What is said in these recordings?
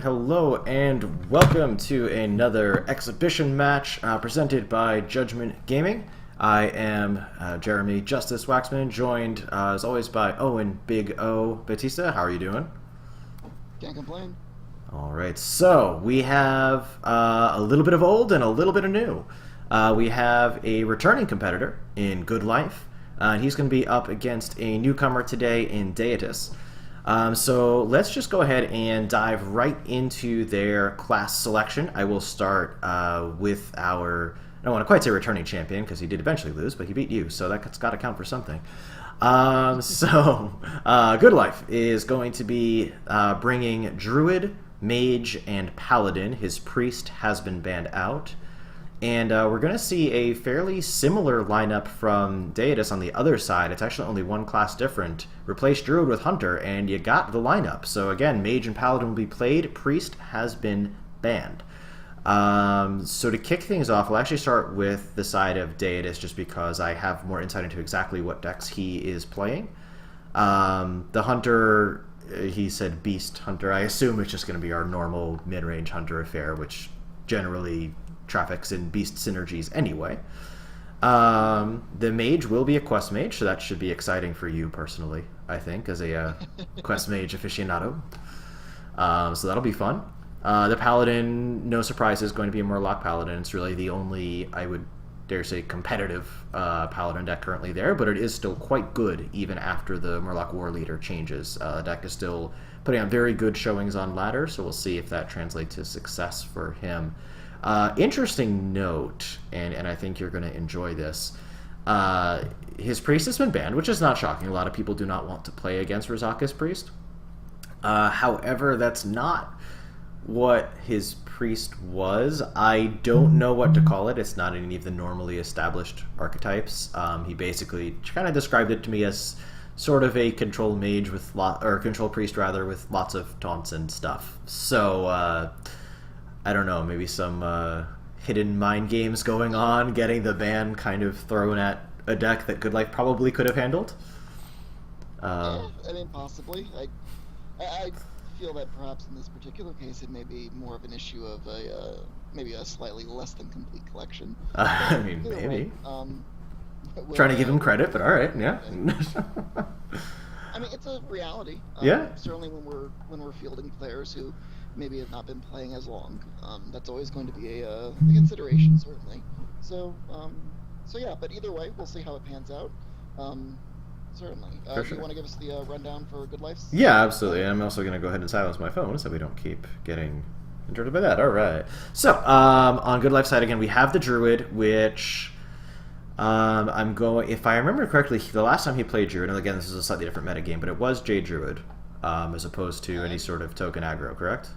Hello and welcome to another exhibition match presented by Judgment Gaming. I am Jeremy Justice Waxman, joined as always by Owen Big O Batista. How are you doing? Can't complain. Alright, so we have a little bit of old and a little bit of new. We have a returning competitor in Goodlife. He's going to be up against a newcomer today in Deitis. So let's just go ahead and dive right into their class selection. I will start with our, I don't want to quite say returning champion because he did eventually lose, but he beat you, so that's got to count for something. Goodlife is going to be bringing Druid, Mage, and Paladin. His Priest has been banned out. And we're going to see a fairly similar lineup from Deitis on the other side. It's actually only one class different. Replace Druid with Hunter, and you got the lineup. So again, Mage and Paladin will be played. Priest has been banned. So to kick things off, we'll actually start with the side of Deitis, just because I have more insight into exactly what decks he is playing. The Hunter, he said Beast Hunter. I assume it's just going to be our normal mid-range Hunter affair, which generally traffics in beast synergies anyway. The mage will be a quest mage, so that should be exciting for you personally, I think, as a quest mage aficionado. So that'll be fun. The paladin, no surprise, is going to be a Murloc paladin. It's really the only, I would dare say, competitive paladin deck currently there, but it is still quite good even after the Murloc War Leader changes. The deck is still putting on very good showings on ladder, so we'll see if that translates to success for him. Interesting note, and I think you're going to enjoy this. His Priest has been banned, which is not shocking. A lot of people do not want to play against Rizaka's Priest. However, that's not what his Priest was. I don't know what to call it. It's not any of the normally established archetypes. He basically kind of described it to me as sort of a control mage with or control priest rather, with lots of taunts and stuff. So I don't know, maybe some hidden mind games going on, getting the ban kind of thrown at a deck that Goodlife probably could have handled. Yeah, I mean, possibly. I feel that perhaps in this particular case it may be more of an issue of maybe a slightly less than complete collection. I mean, maybe. Way, Trying to give him credit, but all right, yeah. I mean, it's a reality. Yeah. Certainly when we're fielding players who maybe have not been playing as long, that's always going to be a consideration, certainly. So yeah, but either way, we'll see how it pans out. Certainly. For Do sure. you want to give us the rundown for Goodlife's? Yeah, absolutely. I'm also going to go ahead and silence my phone so we don't keep getting interrupted by that. All right. So, on Goodlife's side, again, we have the Druid, which I'm going... If I remember correctly, the last time he played Druid, and again, this is a slightly different metagame, but it was Jade Druid, as opposed to any sort of token aggro, correct?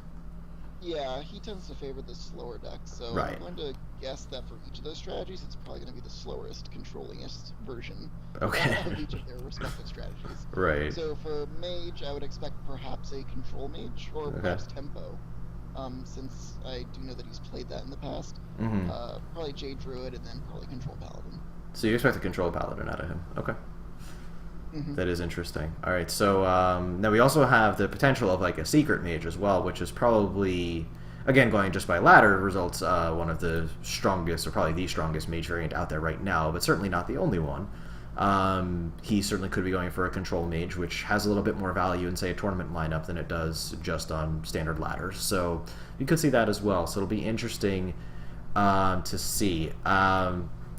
Yeah, he tends to favor the slower deck, so Right. I'm going to guess that for each of those strategies, it's probably going to be the slowest, controllingest version Okay. of each of their respective strategies. Right. So for Mage, I would expect perhaps a Control Mage, or Okay. perhaps Tempo, since I do know that he's played that in the past. Mm-hmm. Probably Jade Druid, and then probably Control Paladin. So you expect a control paladin out of him. Okay. Mm-hmm. That is interesting. All right, so now we also have the potential of like a secret mage as well, which is probably, again, going just by ladder results, one of the strongest, or probably the strongest mage variant out there right now, but certainly not the only one. He certainly could be going for a control mage, which has a little bit more value in, say, a tournament lineup than it does just on standard ladders. So you could see that as well. So it'll be interesting to see.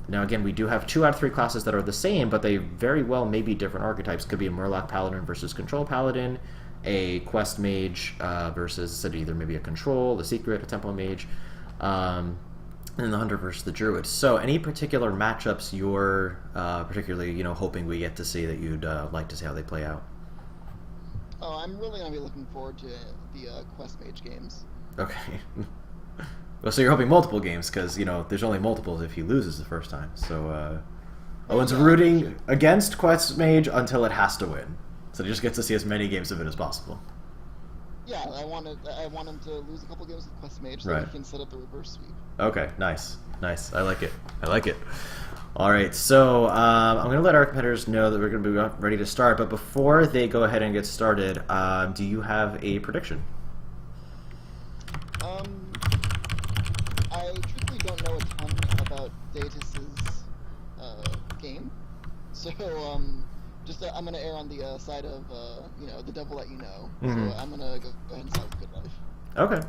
Now, again, we do have 2 out of 3 classes that are the same, but they very well may be different archetypes. Could be a Murloc Paladin versus Control Paladin, a Quest Mage versus either maybe a Control, a Secret, a Tempo Mage, and then the Hunter versus the Druid. So any particular matchups you're particularly, hoping we get to see that you'd like to see how they play out? Oh, I'm really going to be looking forward to the Quest Mage games. Okay. Well, so you're hoping multiple games, because, there's only multiples if he loses the first time. So, Owen's rooting against Quest Mage until it has to win. So he just gets to see as many games of it as possible. Yeah, I want him to lose a couple games with Quest Mage so Right. he can set up the reverse sweep. Okay, nice. Nice. I like it. I like it. All right, so I'm going to let our competitors know that we're going to be ready to start, but before they go ahead and get started, do you have a prediction? Um, I truthfully don't know a ton about Deitis's game, so just I'm gonna err on the side of the devil that you know. Mhm. So I'm gonna go ahead and side with Goodlife. Okay,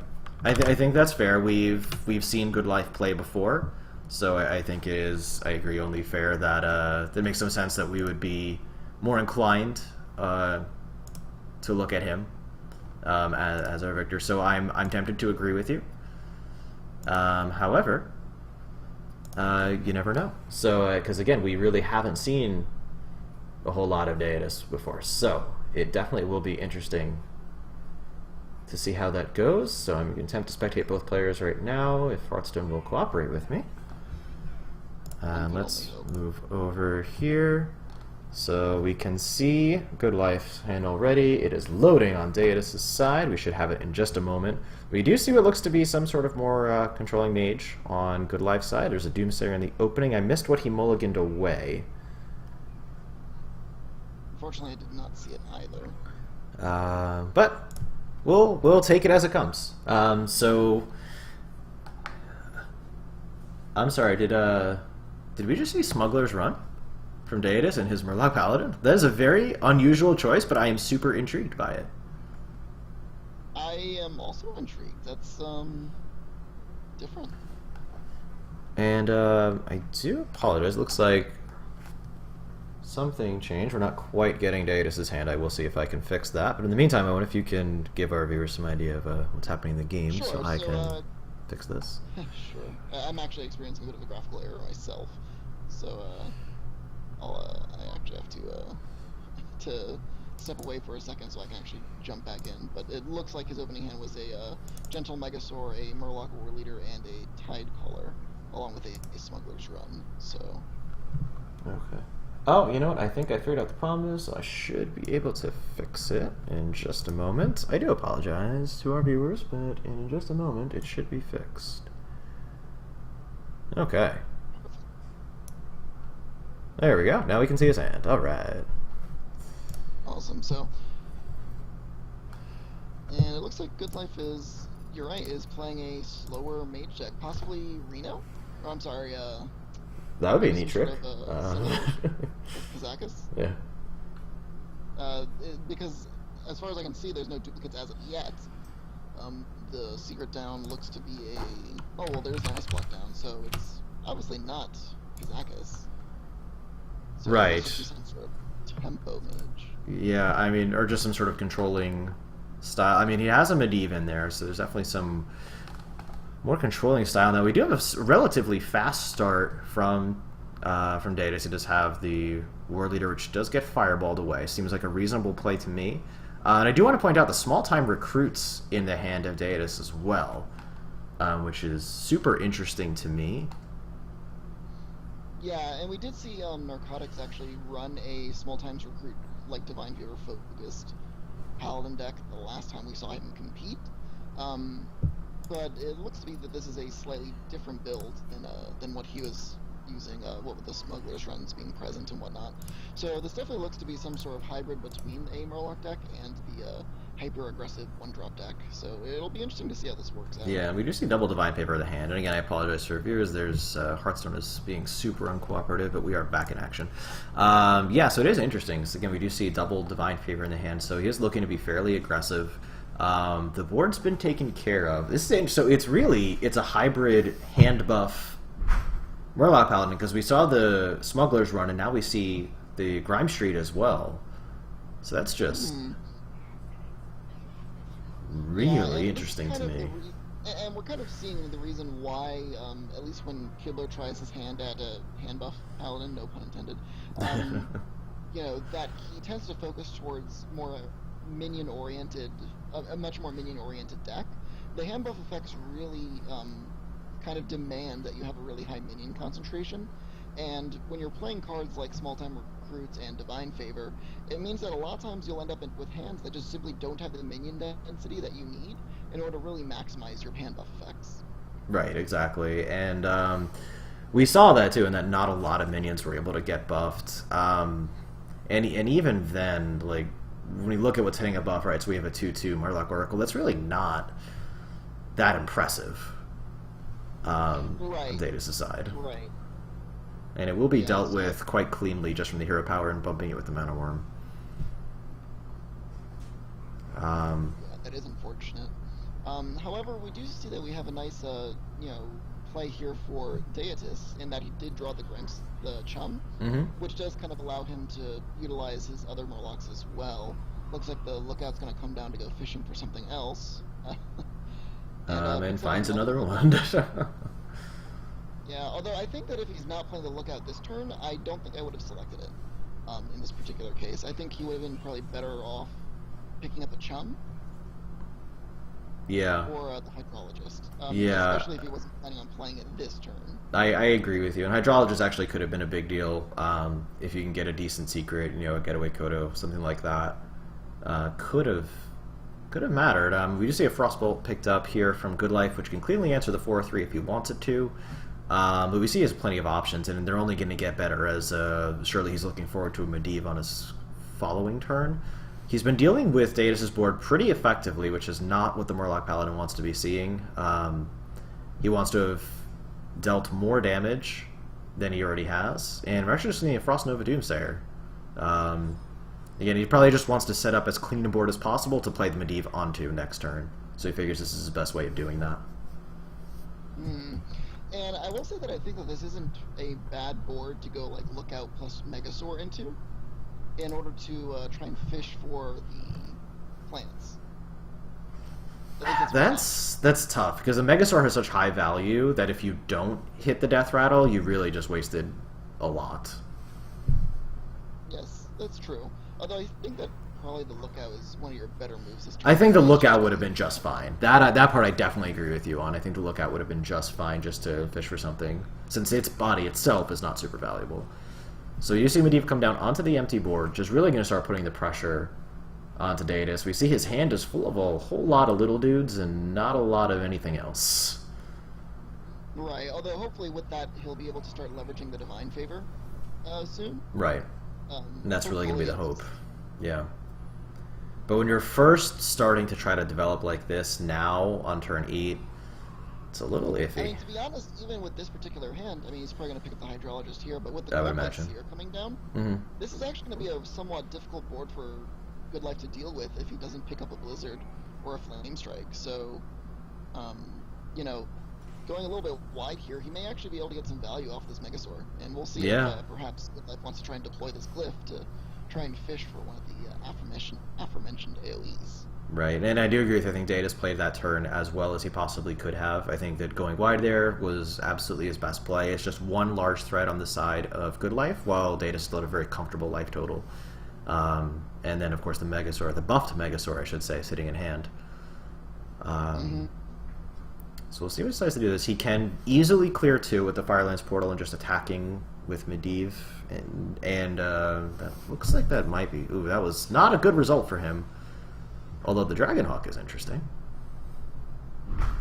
I think that's fair. We've seen Goodlife play before, so I think it is. I agree, only fair that that makes some sense that we would be more inclined to look at him as our victor. So I'm tempted to agree with you. However, you never know. So because again, we really haven't seen a whole lot of Deitis before, so it definitely will be interesting to see how that goes. So I'm going to attempt to spectate both players right now, if Hearthstone will cooperate with me. Let's move over here so we can see Goodlife hand already. It is loading on Deitis' side. We should have it in just a moment. We do see what looks to be some sort of more controlling mage on Goodlife's side. There's a Doomsayer in the opening. I missed what he mulliganed away. Unfortunately, I did not see it either. But we'll take it as it comes. So I'm sorry. Did we just see Smuggler's Run from Deitis and his Murloc Paladin? That is a very unusual choice, but I am super intrigued by it. I am also intrigued. That's different. And I do apologize. It looks like something changed. We're not quite getting Deitis' hand. I will see if I can fix that. But in the meantime, I wonder if you can give our viewers some idea of what's happening in the game, Sure, so I can fix this. Sure. I'm actually experiencing a bit of a graphical error myself, so I actually have to step away for a second so I can actually jump back in. But it looks like his opening hand was a Gentle Megasaur, a Murloc War Leader, and a Tide Caller, along with a Smuggler's Run. So. Okay. Oh, you know what? I think I figured out the problem is, so I should be able to fix it in just a moment. I do apologize to our viewers, but in just a moment it should be fixed. Okay. There we go. Now we can see his hand. Alright. Awesome. So, and it looks like Goodlife is, you're right, is playing a slower mage deck, possibly Reno? Or I'm sorry, that would be a neat trick. Kazakus? Yeah. Because as far as I can see, there's no duplicates as of yet. The secret down looks to be a... Oh, well, there's an ice block down, so it's obviously not Kazakus. So right. Some sort of tempo mage. Yeah, I mean, or just some sort of controlling style. I mean, he has a Medivh in there, so there's definitely some more controlling style. Now, we do have a relatively fast start from Deitis. He does have the War Leader, which does get fireballed away. Seems like a reasonable play to me. And I do want to point out the small-time recruits in the hand of Deitis as well, which is super interesting to me. Yeah, and we did see Narcotics actually run a small times recruit, like Divine Viewer focused Paladin deck the last time we saw him compete. But it looks to be that this is a slightly different build than what he was using, what with the Smuggler's Runs being present and whatnot. So this definitely looks to be some sort of hybrid between a Murloc deck and the hyper-aggressive one-drop deck. So it'll be interesting to see how this works out. Yeah, we do see double Divine Favor of the hand. And again, I apologize for viewers. There's Hearthstone is being super uncooperative, but we are back in action. Yeah, so it is interesting. So again, we do see double Divine Favor in the hand. So he is looking to be fairly aggressive. The board's been taken care of. This is so it's a hybrid hand buff Murloc Paladin, because we saw the Smuggler's Run and now we see the Grime Street as well. So that's just really interesting to me. And we're kind of seeing the reason why, at least when Kibler tries his hand at a hand buff Paladin, no pun intended, you know, that he tends to focus towards more minion-oriented, a much more minion-oriented deck. The hand buff effects really kind of demand that you have a really high minion concentration, and when you're playing cards like Small Time Recruits and Divine Favor, it means that a lot of times you'll end up with hands that just simply don't have the minion density that you need in order to really maximize your hand buff effects. Right, exactly, and we saw that too, in that not a lot of minions were able to get buffed, and even then, like, when we look at what's hitting a buff, right, so we have a 2/2 Murloc Oracle, that's really not that impressive. On Right. Deitis' side. Right. And it will be Yeah, dealt so- with quite cleanly just from the hero power and bumping it with the Mana Worm. Yeah, that is unfortunate. However, we do see that we have a nice, play here for Deitis in that he did draw the Chum, Mm-hmm. which does kind of allow him to utilize his other Murlocs as well. Looks like the Lookout's going to come down to go fishing for something else. And picks up finds another one. Yeah, although I think that if he's not playing the Lookout this turn, I don't think I would have selected it in this particular case. I think he would have been probably better off picking up a Chum Yeah. or the Hydrologist. Yeah. Especially if he wasn't planning on playing it this turn. I agree with you. And Hydrologist actually could have been a big deal if you can get a decent secret, a getaway Kodo, something like that. Could have mattered. We do see a Frostbolt picked up here from Goodlife, which can cleanly answer the 4-3 if he wants it to. But we see he has plenty of options, and they're only going to get better as surely he's looking forward to a Medivh on his following turn. He's been dealing with Deitis' board pretty effectively, which is not what the Murloc Paladin wants to be seeing. He wants to have dealt more damage than he already has, and we're actually just seeing a Frost Nova Doomsayer. Again, he probably just wants to set up as clean a board as possible to play the Medivh onto next turn, so he figures this is his best way of doing that. And I will say that I think that this isn't a bad board to go like Lookout plus Megasaur into in order to try and fish for the plants. I think That's tough, because a Megasaur has such high value that if you don't hit the Death Rattle, you really just wasted a lot. Yes, that's true. Although I think that probably the Lookout is one of your better moves this turn. I think the Lookout would have been just fine. That part I definitely agree with you on. I think the Lookout would have been just fine just to fish for something, since its body itself is not super valuable. So you see Medivh come down onto the empty board, just really going to start putting the pressure onto Deitis. We see his hand is full of a whole lot of little dudes and not a lot of anything else. Right, although hopefully with that he'll be able to start leveraging the Divine Favor soon. Right. And that's really going to be the hopefully hope. Yeah. But when you're first starting to try to develop like this now on turn 8, it's a little iffy. I mean, to be honest, even with this particular hand, I mean, he's probably going to pick up the Hydrologist here, but with the I would Goodlife imagine. Seer coming down, this is actually going to be a somewhat difficult board for Goodlife to deal with if he doesn't pick up a Blizzard or a Flame Strike. So, going a little bit wide here, he may actually be able to get some value off this Megasaur, and we'll see Yeah. if perhaps Goodlife wants to try and deploy this Glyph to try and fish for one of the aforementioned AoEs. Right, and I do agree with you. I think Deitis played that turn as well as he possibly could have. I think that going wide there was absolutely his best play. It's just one large threat on the side of Goodlife, while Deitis still had a very comfortable life total. And then, of course, the Megasaur, the buffed Megasaur, I should say, sitting in hand. So we'll see what he decides to do this. He can easily clear 2 with the Firelands Portal and just attacking with Medivh. And that looks like that might be... Ooh, that was not a good result for him. Although the Dragonhawk is interesting.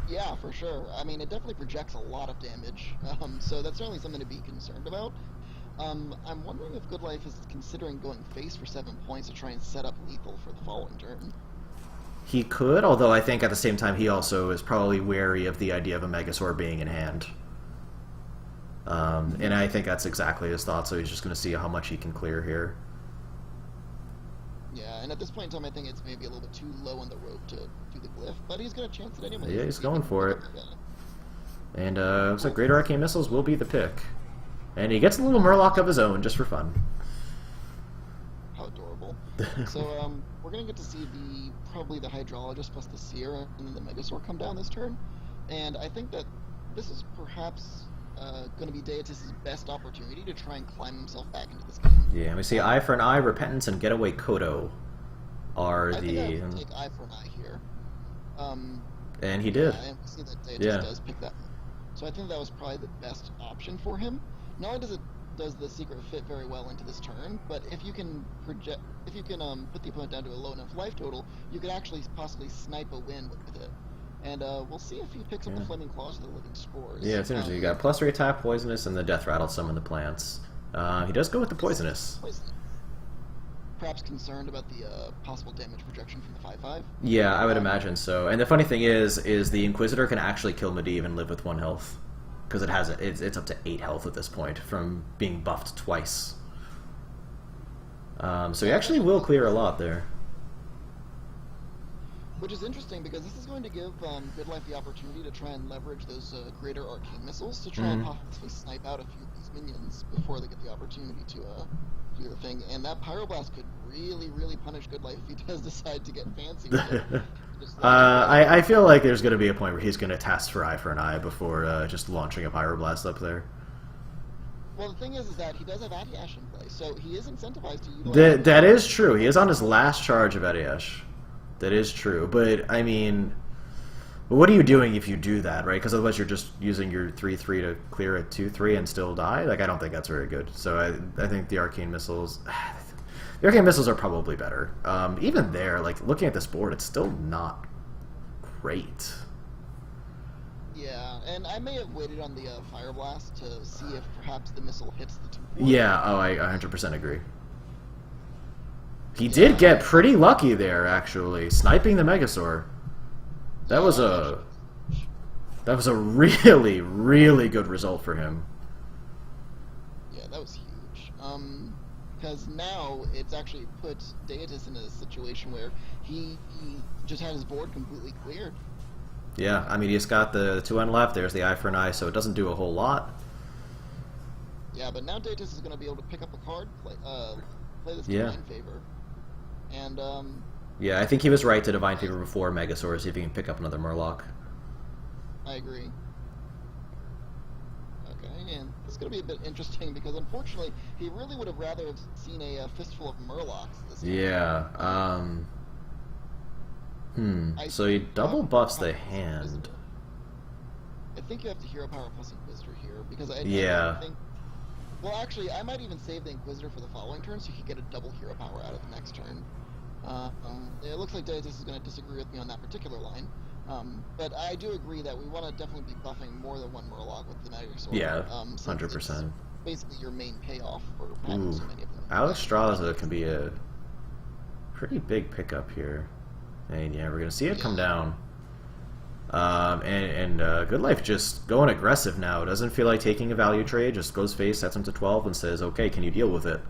Yeah, for sure. I mean, it definitely projects a lot of damage, so that's certainly something to be concerned about. I'm wondering if Goodlife is considering going face for 7 points to try and set up lethal for the following turn. He could, although I think at the same time he also is probably wary of the idea of a Megasaur being in hand. And I think that's exactly his thought, so he's just going to see how much he can clear here. Yeah, and at this point in time, I think it's maybe a little bit too low on the rope to do the Glyph, but he's going to chance it anyway. Yeah, he's going for it. And looks like Greater Arcane Missiles will be the pick. And he gets a little Murloc of his own, just for fun. How adorable. So, we're going to get to see probably the Hydrologist plus the Seer and then the Megasaur come down this turn. And I think that this is perhaps going to be Deitis' best opportunity to try and climb himself back into this game. Yeah, we see Eye for an Eye, Repentance, and Getaway Kodo are I the... think I would take Eye for an Eye here. And he did. Yeah, and we see that Deitis Yeah. does pick that. So I think that was probably the best option for him. Not only does the secret fit very well into this turn, but if you can put the opponent down to a low enough life total, you could actually possibly snipe a win with it. And we'll see if he picks up the Flaming Claws of the Living Spores. Yeah, it's interesting. You got +3 attack, Poisonous, and the Death Rattle summon the plants. He does go with the Poisonous. perhaps concerned about the possible damage projection from the 5/5. Yeah, I would imagine so. And the funny thing is the Inquisitor can actually kill Medivh and live with 1 health. Because it's up to 8 health at this point from being buffed twice. So he actually will clear a lot there. Which is interesting because this is going to give Goodlife the opportunity to try and leverage those greater arcane missiles to try and possibly snipe out a few of these minions before they get the opportunity to do the thing. And that Pyroblast could really, really punish Goodlife if he does decide to get fancy with it. I feel like there's going to be a point where he's going to test for eye for an eye before just launching a Pyroblast up there. Well, the thing is that he does have Adiash in play, so he is incentivized to utilize... That is true. He is on his last charge of Adiash. That is true, but I mean, what are you doing if you do that, right? Because otherwise you're just using your 3/3 to clear a 2/3 and still die. Like, I don't think that's very good. So I think the arcane missiles, are probably better. Even there, like looking at this board, it's still not great. Yeah, and I may have waited on the Fire Blast to see if perhaps the missile hits the 2/4. Yeah, I 100% agree. He did get pretty lucky there, actually, sniping the Megasaur. That was a really, really good result for him. Yeah, that was huge. Because now it's actually put Deitis in a situation where he just had his board completely cleared. Yeah, I mean, he's got the 2N left. There's the eye for an eye, so it doesn't do a whole lot. Yeah, but now Deitis is going to be able to pick up a card, play this Divine Favor. And, yeah, I think he was right to Divine Favor before Megasaur, see if he can pick up another Murloc. I agree. Okay, and it's going to be a bit interesting because, unfortunately, he really would have rather have seen a fistful of Murlocs this game. Yeah, so he double buffs the hand. I think you have to Hero Power plus Inquisitor here, because I think... Well, actually, I might even save the Inquisitor for the following turn, so you can get a double Hero Power out of the next turn. It looks like Deitis is going to disagree with me on that particular line, but I do agree that we want to definitely be buffing more than 1 Murloc with the Megasaur. Yeah, 100%. Basically your main payoff for having so many of them. Alexstrasza can be a pretty big pickup here. And yeah, we're going to see it come down. Goodlife just going aggressive now. Doesn't feel like taking a value trade. Just goes face, sets him to 12, and says, "Okay, can you deal with it?"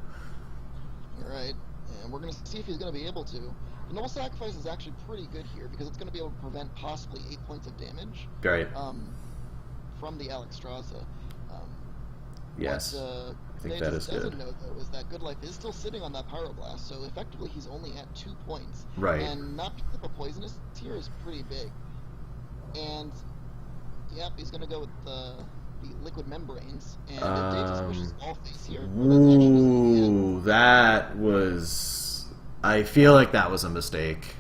All right, and we're going to see if he's going to be able to. The Noble Sacrifice is actually pretty good here because it's going to be able to prevent possibly 8 points of damage. Right. From the Alexstrasza. Yes. What I think that is good. doesn't know though is that Goodlife is still sitting on that Pyroblast, so effectively he's only at 2 points. Right. And not picking up a Poisonous here is pretty big. And yep, he's gonna go with the Liquid Membranes, and if Deitis pushes all face here, ooh, that was. I feel like that was a mistake.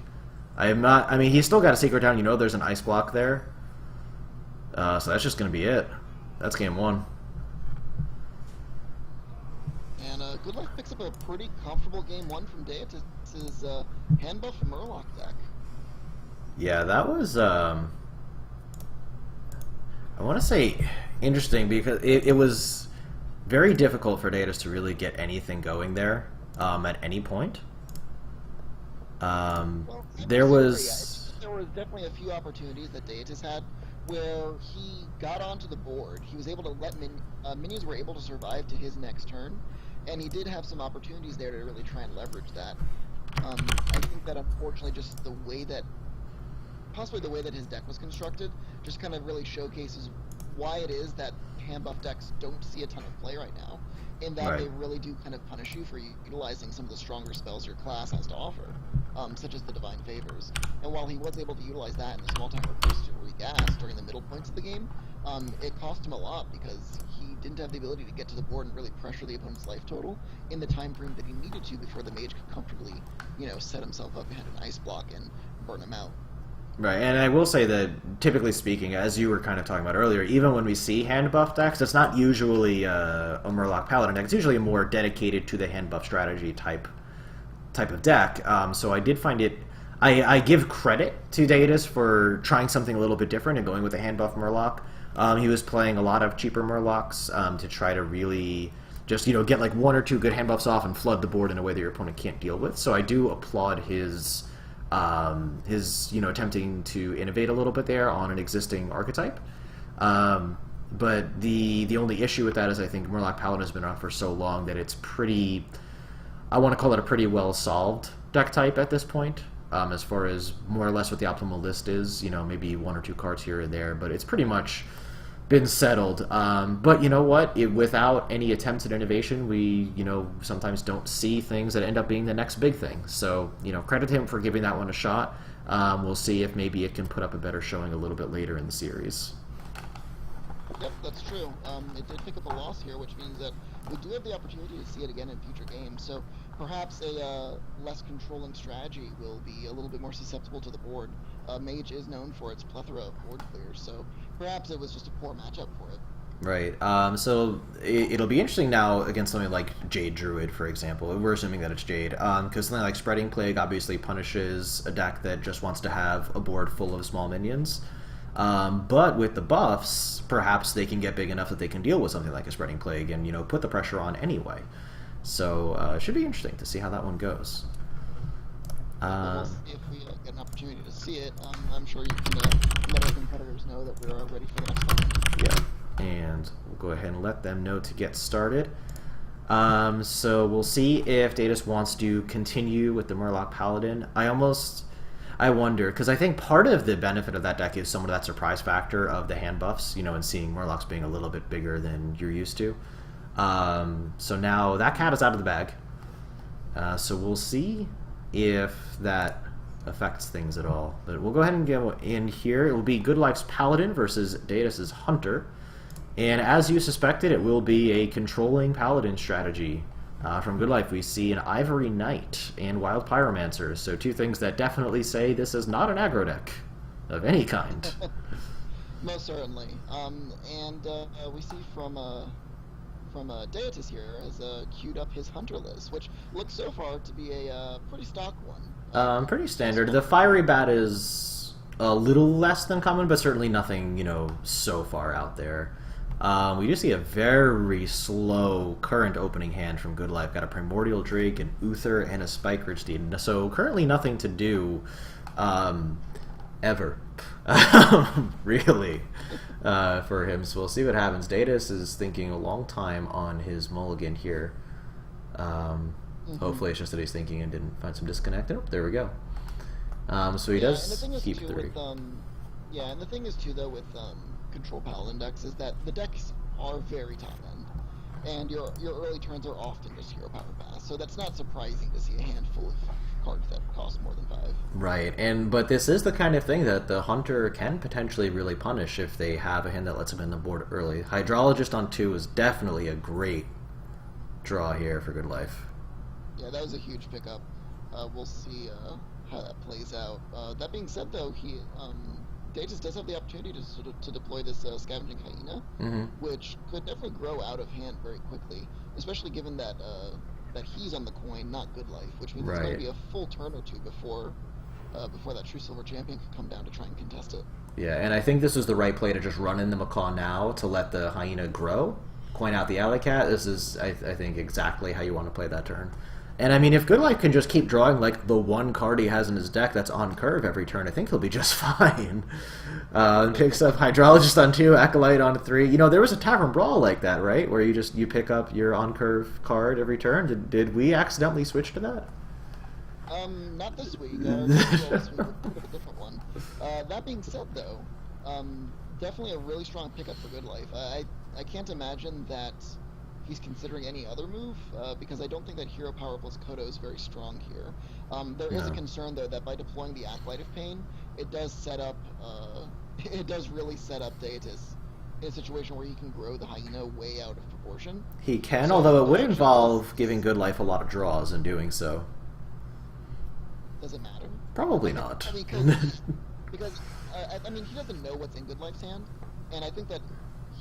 I am not. I mean, he's still got a Secret Down. You know, there's an Ice Block there, so that's just gonna be it. That's game 1. And Goodlife picks up a pretty comfortable game 1 from Deitis' hand buff Murloc deck. Yeah, that was. I want to say interesting because it was very difficult for Deitis to really get anything going there at any point. Well, there was definitely a few opportunities that Deitis had where he got onto the board. He was able to let minions were able to survive to his next turn, and he did have some opportunities there to really try and leverage that. I think that unfortunately just possibly the way that his deck was constructed just kind of really showcases why it is that hand buff decks don't see a ton of play right now, in that they really do kind of punish you for utilizing some of the stronger spells your class has to offer, such as the Divine Favors. And while he was able to utilize that in the small time burst to regas during the middle points of the game, it cost him a lot because he didn't have the ability to get to the board and really pressure the opponent's life total in the time frame that he needed to before the mage could comfortably, set himself up behind an ice block and burn him out. Right, and I will say that, typically speaking, as you were kind of talking about earlier, even when we see hand buff decks, it's not usually a Murloc Paladin deck. It's usually a more dedicated to the hand buff strategy type of deck. So I did find it... I give credit to Deitis for trying something a little bit different and going with a hand buff Murloc. He was playing a lot of cheaper Murlocs to try to really just, you know, get like one or two good hand buffs off and flood the board in a way that your opponent can't deal with. So I do applaud his you know, attempting to innovate a little bit there on an existing archetype. But the only issue with that is I think Murloc Paladin has been around for so long that it's pretty, I want to call it a pretty well solved deck type at this point. As far as more or less what the optimal list is, you know, maybe one or two cards here and there, but it's pretty much been settled. But you know what? Without any attempts at innovation, we, you know, sometimes don't see things that end up being the next big thing. So, you know, credit him for giving that one a shot. We'll see if maybe it can put up a better showing a little bit later in the series. Yep, that's true. It did pick up a loss here, which means that we do have the opportunity to see it again in future games. So perhaps a less controlling strategy will be a little bit more susceptible to the board. Mage is known for its plethora of board clears, so perhaps it was just a poor matchup for it. Right. So it'll be interesting now against something like Jade Druid, for example. We're assuming that it's Jade, because something like Spreading Plague obviously punishes a deck that just wants to have a board full of small minions. But with the buffs, perhaps they can get big enough that they can deal with something like a Spreading Plague and, you know, put the pressure on anyway. So it should be interesting to see how that one goes. We'll see if we get an opportunity to see it. I'm sure you can let our competitors know that we're ready for the next one. Yeah, and we'll go ahead and let them know to get started. So we'll see if Deitis wants to continue with the Murloc Paladin. I wonder, because I think part of the benefit of that deck is some of that surprise factor of the hand buffs, you know, and seeing Murlocs being a little bit bigger than you're used to. So now that cat is out of the bag. So we'll see if that affects things at all. But we'll go ahead and go in here. It will be Goodlife's Paladin versus Deitis' Hunter. And as you suspected, it will be a controlling Paladin strategy. From Goodlife, we see an Ivory Knight and Wild Pyromancer, so two things that definitely say this is not an aggro deck of any kind. Most certainly. We see from Deitis here has queued up his Hunter list, which looks so far to be a pretty stock one. Pretty standard. The Fiery Bat is a little less than common, but certainly nothing, you know, so far out there. We do see a very slow current opening hand from Goodlife. Got a Primordial Drake, an Uther, and a Spike Ridge Deed. So currently nothing to do ever, really, for him. So we'll see what happens. Deitis is thinking a long time on his mulligan here. Hopefully it's just that he's thinking and didn't find some disconnect. Oh, there we go. So he does keep 3. And the thing is, too, though, with Control Paladin decks is that the decks are very top end, and your early turns are often just hero power pass, so that's not surprising to see a handful of cards that cost more than 5. Right, but this is the kind of thing that the Hunter can potentially really punish if they have a hand that lets them in the board early. Hydrologist on 2 is definitely a great draw here for Goodlife. Yeah, that was a huge pickup. We'll see how that plays out. That being said, though, Deitis does have the opportunity to deploy this Scavenging Hyena, which could definitely grow out of hand very quickly, especially given that he's on the coin, not Goodlife, which means it's going to be a full turn or two before that True Silver Champion can come down to try and contest it. Yeah, and I think this is the right play to just run in the Macaw now to let the Hyena grow, coin out the Alley Cat. This is, I think, exactly how you want to play that turn. And I mean, if Goodlife can just keep drawing like the one card he has in his deck that's on curve every turn, I think he'll be just fine. Picks up Hydrologist on 2, Acolyte on 3. You know, there was a Tavern Brawl like that, right? Where you pick up your on curve card every turn. Did we accidentally switch to that? Not this week. This week a different one. That being said, though, definitely a really strong pickup for Goodlife. I can't imagine that he's considering any other move, because I don't think that Hero Power plus Kodo is very strong here. There is a concern, though, that by deploying the Acolyte of Pain, it does really set up Deitis in a situation where he can grow the Hyena way out of proportion. He can, although it would involve giving Goodlife a lot of draws in doing so. Does it matter? Probably not. Because I mean, he doesn't know what's in Goodlife's hand, and I think that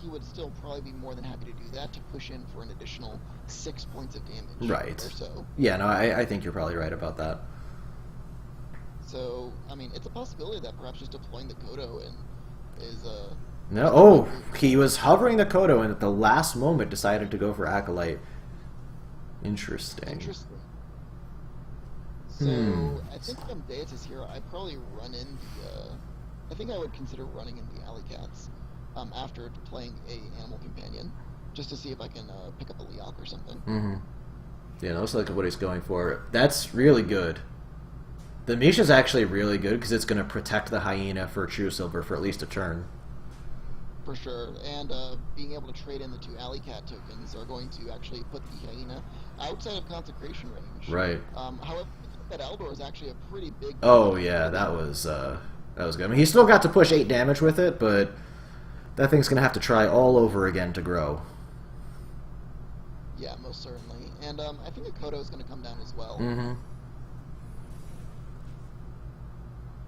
he would still probably be more than happy to do that to push in for an additional 6 points of damage. Right. Or so. Yeah, no, I think you're probably right about that. So, I mean, it's a possibility that perhaps just deploying the Kodo is No, he was hovering the Kodo and at the last moment decided to go for Acolyte. Interesting. Interesting. So I think if I'm Deitis here, I'd probably run in the. I think I would consider running in the Alley Cats after playing a animal companion, just to see if I can pick up a Leok or something. Mm-hmm. Yeah, looks like what he's going for. That's really good. The Misha's actually really good because it's going to protect the hyena for True Silver for at least a turn. For sure, and being able to trade in the 2 Alley Cat tokens are going to actually put the hyena outside of consecration range. Right. However, that Eldor is actually a pretty big. Oh yeah, that was good. I mean, he still got to push 8 damage with it, but that thing's going to have to try all over again to grow. Yeah, most certainly, and I think Akoto is going to come down as well. Mm-hmm.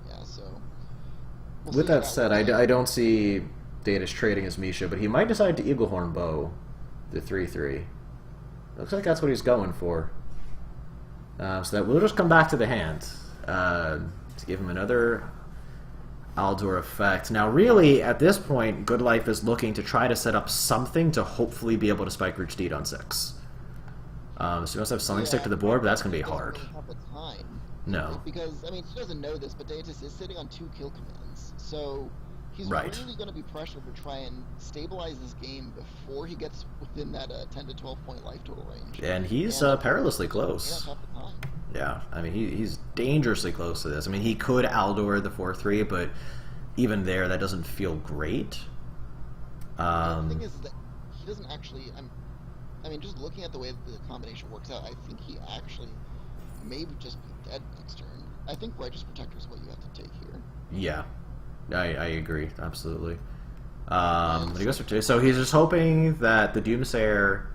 Yeah, so. With that said, I don't see Deitis trading his Misha, but he might decide to Eaglehorn Bow the 3/3. Looks like that's what he's going for. So that we'll just come back to the hand to give him another Aldor effect. Now, really, at this point, Goodlife is looking to try to set up something to hopefully be able to spike Rich Deed on 6. So he must have something stick to the board, but that's going to be hard. No. Because, I mean, he doesn't know this, but Deitis is sitting on 2 kill commands. So he's really going to be pressured to try and stabilize this game before he gets within that 10 to 12 point life total range. And he's perilously close. Yeah, I mean, he's dangerously close to this. I mean, he could Aldor the 4/3, but even there, that doesn't feel great. The thing is that he doesn't actually... I mean, just looking at the way that the combination works out, I think he actually may just be dead next turn. I think Righteous Protector is what you have to take here. Yeah, I agree, absolutely. But he goes for 2. So he's just hoping that the Doomsayer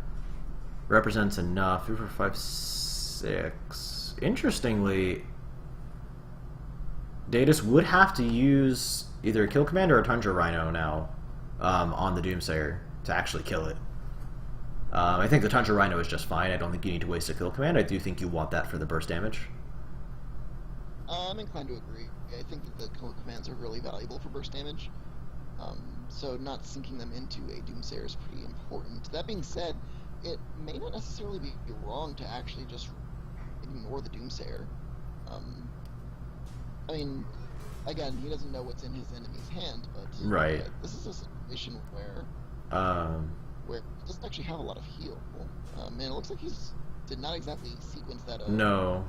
represents enough. 3, 4, 5, 6... Interestingly, Deitis would have to use either a Kill Command or a Tundra Rhino now on the Doomsayer to actually kill it. I think the Tundra Rhino is just fine. I don't think you need to waste a Kill Command. I do think you want that for the burst damage. I'm inclined to agree. I think that the Kill Commands are really valuable for burst damage. So not sinking them into a Doomsayer is pretty important. That being said, it may not necessarily be wrong to actually just ignore the Doomsayer. I mean, again, he doesn't know what's in his enemy's hand, but this is a situation where he doesn't actually have a lot of heal. And it looks like he's did not exactly sequence that. No.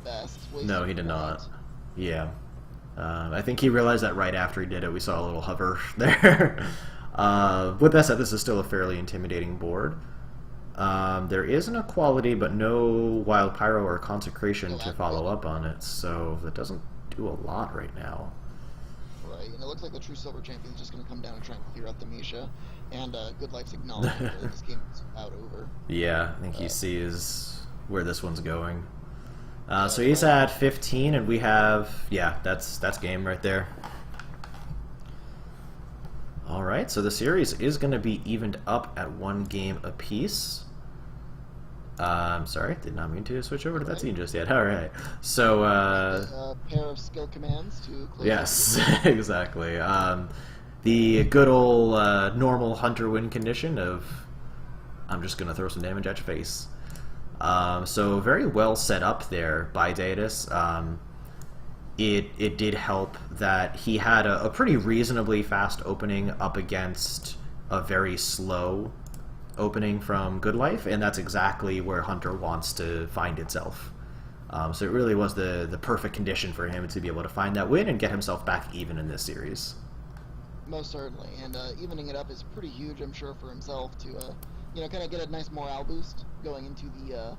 Best. No, he did not. Yeah. I think he realized that right after he did it. We saw a little hover there. With that said, this is still a fairly intimidating board. There is an Equality, but no Wild Pyro or Consecration to follow up on it, so that doesn't do a lot right now. Right, and it looks like the True Silver Champion is just going to come down and try and clear out the Misha, and Goodlife's acknowledging that this game is about over. Yeah, I think he sees where this one's going. So he's at 15, and we have... Yeah, that's game right there. Alright, so the series is going to be evened up at 1 game apiece. I'm sorry, did not mean to switch over to that team just yet. Alright, so... a pair of skill commands to close. Yes, exactly. The good old normal hunter win condition of I'm just going to throw some damage at your face. So very well set up there by Deitis. It did help that he had a pretty reasonably fast opening up against a very slow opening from Goodlife, and that's exactly where Hunter wants to find itself. So it really was the perfect condition for him to be able to find that win and get himself back even in this series. Most certainly, and evening it up is pretty huge, I'm sure, for himself to kind of get a nice morale boost going into the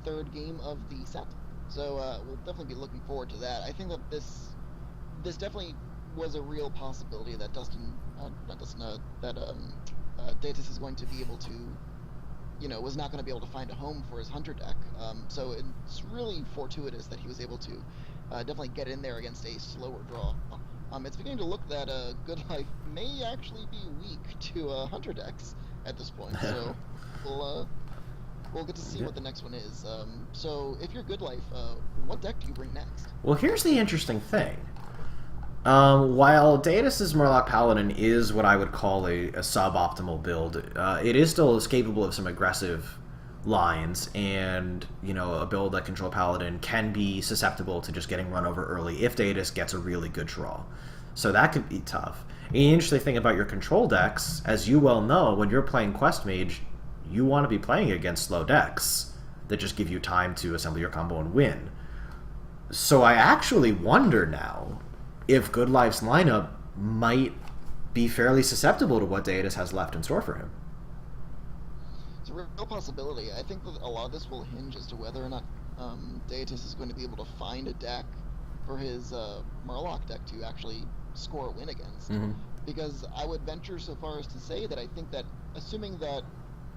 3rd game of the set. So we'll definitely be looking forward to that. I think that this definitely was a real possibility that Deitis is going to be able to, was not going to be able to find a home for his Hunter deck. So it's really fortuitous that he was able to definitely get in there against a slower draw. It's beginning to look that Goodlife may actually be weak to Hunter decks at this point. So we'll get to see what the next one is. So if you're Goodlife, what deck do you bring next? Well, here's the interesting thing. While Deitis' Murloc Paladin is what I would call a suboptimal build, it is still capable of some aggressive lines, and a build that control Paladin can be susceptible to just getting run over early if Deitis gets a really good draw. So that could be tough. And the interesting thing about your control decks, as you well know, when you're playing Quest Mage, you want to be playing against slow decks that just give you time to assemble your combo and win. So I actually wonder now if Goodlife's lineup might be fairly susceptible to what Deitis has left in store for him. It's a real possibility. I think that a lot of this will hinge as to whether or not Deitis is going to be able to find a deck for his Murloc deck to actually score a win against. Mm-hmm. Because I would venture so far as to say that I think that, assuming that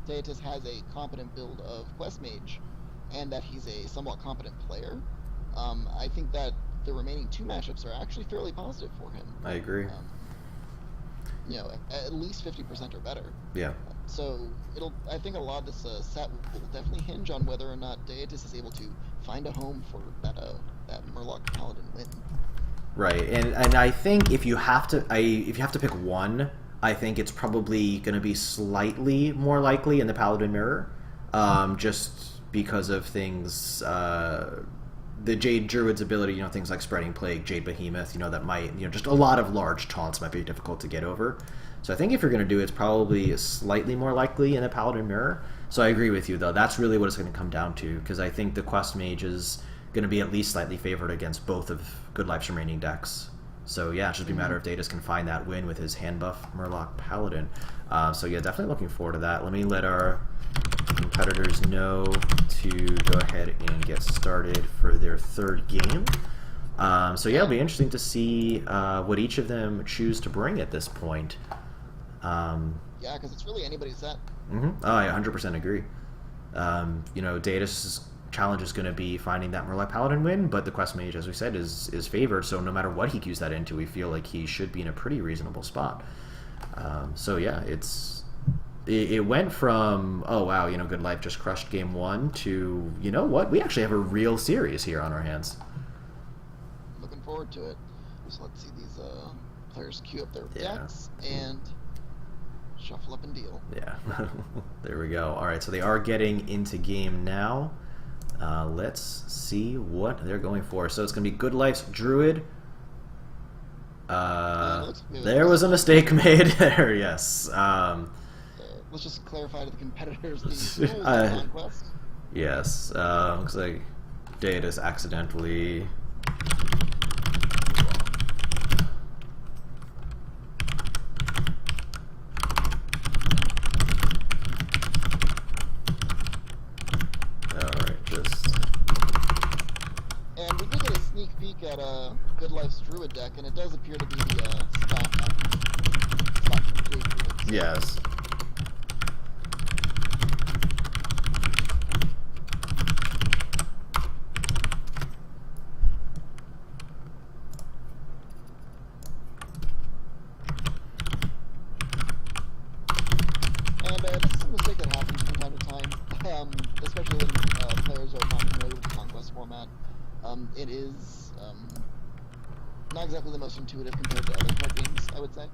Deitis has a competent build of Quest Mage, and that he's a somewhat competent player, I think that the remaining 2 matchups are actually fairly positive for him. I agree. At least 50% or better. Yeah. So I think a lot of this set will definitely hinge on whether or not Deitis is able to find a home for that Murloc Paladin win. Right, and I think if you have to pick one, I think it's probably going to be slightly more likely in the Paladin Mirror, just because of things, the Jade Druid's ability, things like Spreading Plague, Jade Behemoth, that might, just a lot of large taunts might be difficult to get over. So I think if you're going to do it, it's probably slightly more likely in the Paladin Mirror. So I agree with you, though. That's really what it's going to come down to, because I think the Quest Mage is going to be at least slightly favored against both of Goodlife's remaining decks. So yeah, it's just be a matter if Deitis can find that win with his hand buff Murloc Paladin. So yeah, definitely looking forward to that. Let me let our competitors know to go ahead and get started for their 3rd game. So yeah, it'll be interesting to see what each of them choose to bring at this point. Yeah, because it's really anybody's set. Mm-hmm. Oh, I 100% agree. Deitis' challenge is going to be finding that Murloc Paladin win, but the Quest Mage, as we said, is favored, so no matter what he cues that into, we feel like he should be in a pretty reasonable spot. So yeah, it went from, oh wow, Goodlife just crushed game 1 to, you know what, we actually have a real series here on our hands. Looking forward to it. So let's see these players queue up their decks and shuffle up and deal. Yeah, there we go. Alright, so they are getting into game now. Let's see what they're going for. So it's going to be Goodlife's Druid. There was a mistake made there, yes. Let's just clarify to the competitors the rules of Conquest. Yes, looks like Deitis accidentally... At Goodlife's Druid deck, and it does appear to be the stock Jade Druid. Yes. And this is a mistake that happens from time to time, especially when players are not familiar with the Conquest format. It is not exactly the most intuitive compared to other card games, I would say.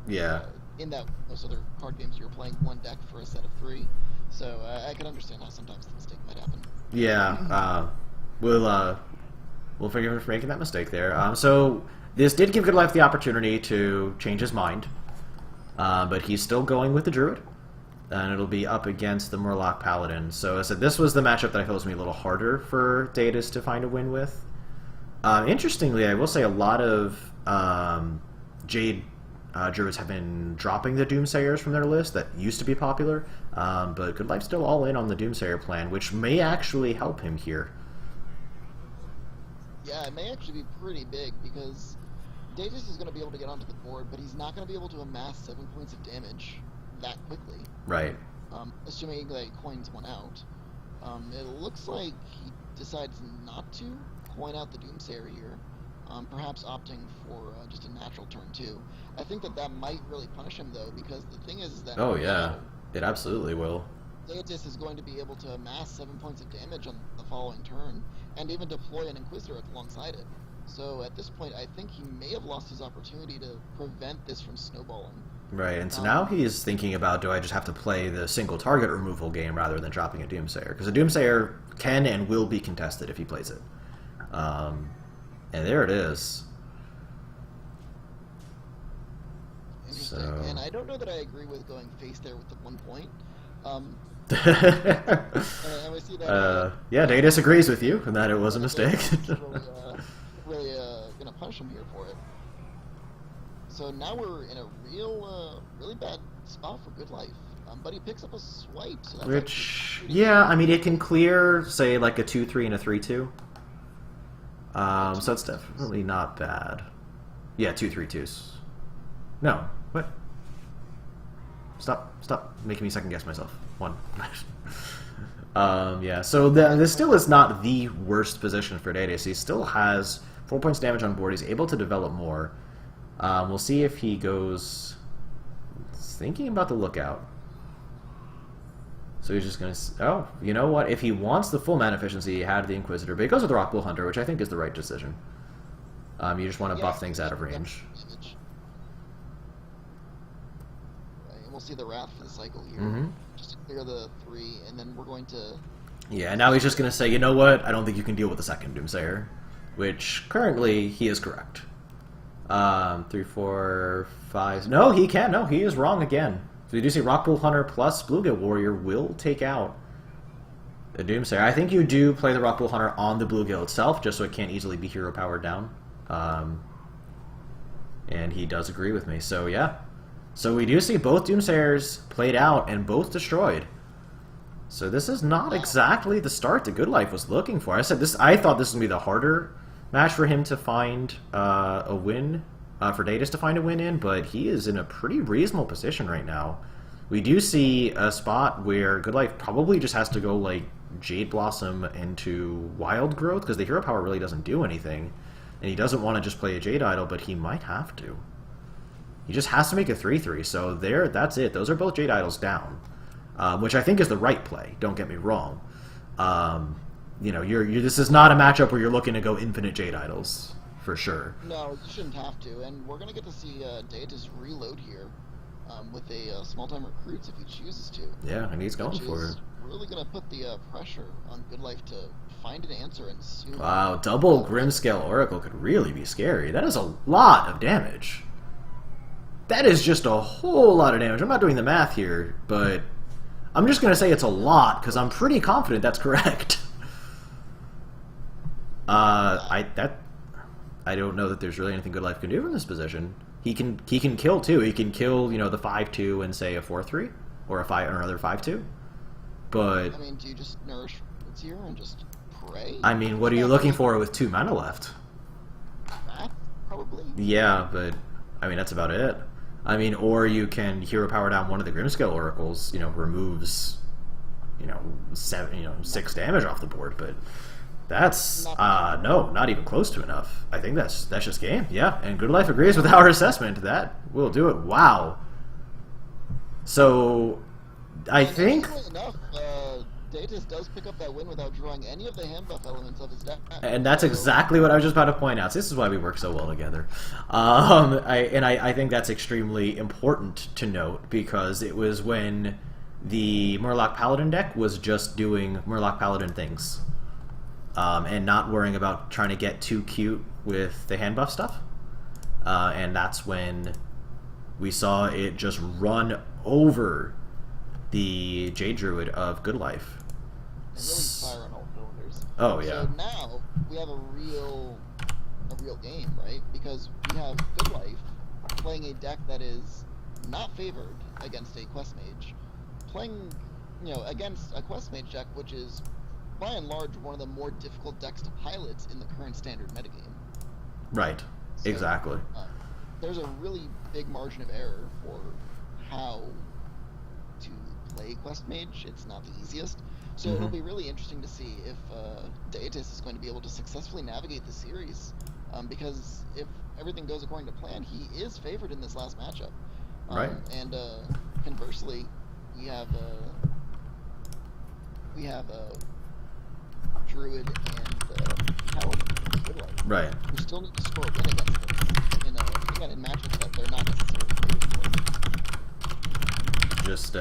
Yeah. In that most other card games, you're playing one deck for a set of 3, so I can understand how sometimes the mistake might happen. Yeah, we'll forgive him for making that mistake there. So this did give Goodlife the opportunity to change his mind, but he's still going with the Druid, and it'll be up against the Murloc Paladin. So as I said, this was the matchup that I felt was going to be a little harder for Deitis to find a win with. Interestingly, I will say a lot of Jade Druids have been dropping the Doomsayers from their list that used to be popular, but Goodlife's still all in on the Doomsayer plan, which may actually help him here. Yeah, it may actually be pretty big, because Deitis is going to be able to get onto the board, but he's not going to be able to amass 7 points of damage that quickly. Right. Assuming that he coins one out. It looks like he decides not to coin out the Doomsayer here, perhaps opting for just a natural turn 2. I think that might really punish him, though, because the thing is that... Oh, yeah. It absolutely will. Deitis is going to be able to amass 7 points of damage on the following turn, and even deploy an Inquisitor alongside it. So at this point, I think he may have lost his opportunity to prevent this from snowballing. Right, and so now he is thinking about, do I just have to play the single target removal game rather than dropping a Doomsayer? Because a Doomsayer can and will be contested if he plays it. And there it is. Interesting. So... And I don't know that I agree with going face there with the 1 point. And we see that, yeah, Deitis agrees with you, and that it was a mistake. really gonna punish him here for it. So now we're in a really bad spot for Goodlife. But he picks up a swipe, so that's which, yeah, I mean, it can clear, say, like a 2-3 and a 3-2. So it's definitely not bad. Yeah, 2-3-2s. No, what? Stop making me second guess myself. 1. Yeah, so this still is not the worst position for Deitis. He still has 4 points damage on board. He's able to develop more. We'll see if he goes... thinking about the lookout. So he's just going to... Oh, you know what? If he wants the full mana efficiency, he had the Inquisitor. But he goes with the Rockpool Hunter, which I think is the right decision. You just want to buff things out of range. Right, we'll see the Wrath for the cycle here. Just to clear the 3, and then we're going to... Yeah, and now he's just going to say, you know what? I don't think you can deal with the second Doomsayer. Which, currently, he is correct. 3, 4, 5... No, he can. No, he is wrong again. So you do see Rockpool Hunter plus Bluegill Warrior will take out the Doomsayer. I think you do play the Rockpool Hunter on the Bluegill itself, just so it can't easily be hero powered down. And he does agree with me. So yeah. So we do see both Doomsayers played out and both destroyed. So this is not exactly the start that Goodlife was looking for. I thought this was going to be the harder match for him to find a win. For Deitis to find a win in, but he is in a pretty reasonable position right now. We do see a spot where Goodlife probably just has to go like Jade Blossom into Wild Growth, because the hero power really doesn't do anything, and he doesn't want to just play a Jade Idol, but he might have to. He just has to make a 3-3, so that's it. Those are both Jade Idols down, which I think is the right play, don't get me wrong. You know, this is not a matchup where you're looking to go infinite Jade Idols. For sure. No, you shouldn't have to, and we're going to get to see Deitis reload here with a small-time recruits if he chooses to. Yeah, and he's going for it. Really going to put the pressure on Goodlife to find an answer and soon. Wow, double Grimscale Oracle could really be scary. That is a lot of damage. That is just a whole lot of damage. I'm not doing the math here, but I'm just going to say it's a lot, because I'm pretty confident that's correct. I don't know that there's really anything Goodlife can do from this position. He can kill too. He can kill, you know, the 5-2 and say a 4-3 or another 5-2. But I mean, do you just nourish what's here and just pray? I mean, what are you looking for with 2 mana left? That probably. Yeah, but I mean that's about it. I mean, or you can hero power down one of the Grimscale Oracles. You know, removes, 6 damage off the board, but. That's, no, not even close to enough. I think that's just game. Yeah, and Goodlife agrees with our assessment. That will do it. Wow. So, I think... enough, Deitis does pick up that win without drawing any of the hand buff elements of his deck. And that's exactly what I was just about to point out. So this is why we work so well together. I think that's extremely important to note, because it was when the Murloc Paladin deck was just doing Murloc Paladin things. And not worrying about trying to get too cute with the hand buff stuff. And that's when we saw it just run over the Jade Druid of Goodlife. And really fire on all cylinders. Oh, yeah. So now we have a real game, right? Because we have Goodlife playing a deck that is not favored against a Quest Mage. Playing, against a Quest Mage deck, which is by and large one of the more difficult decks to pilot in the current standard metagame. Right, so, exactly. There's a really big margin of error for how to play Quest Mage. It's not the easiest. So it'll be really interesting to see if Deitis is going to be able to successfully navigate the series. Because if everything goes according to plan, he is favored in this last matchup. Right. And conversely, we have Druid and Paladin, right, who still need to score a win against them in matches that they're not necessarily favored for. just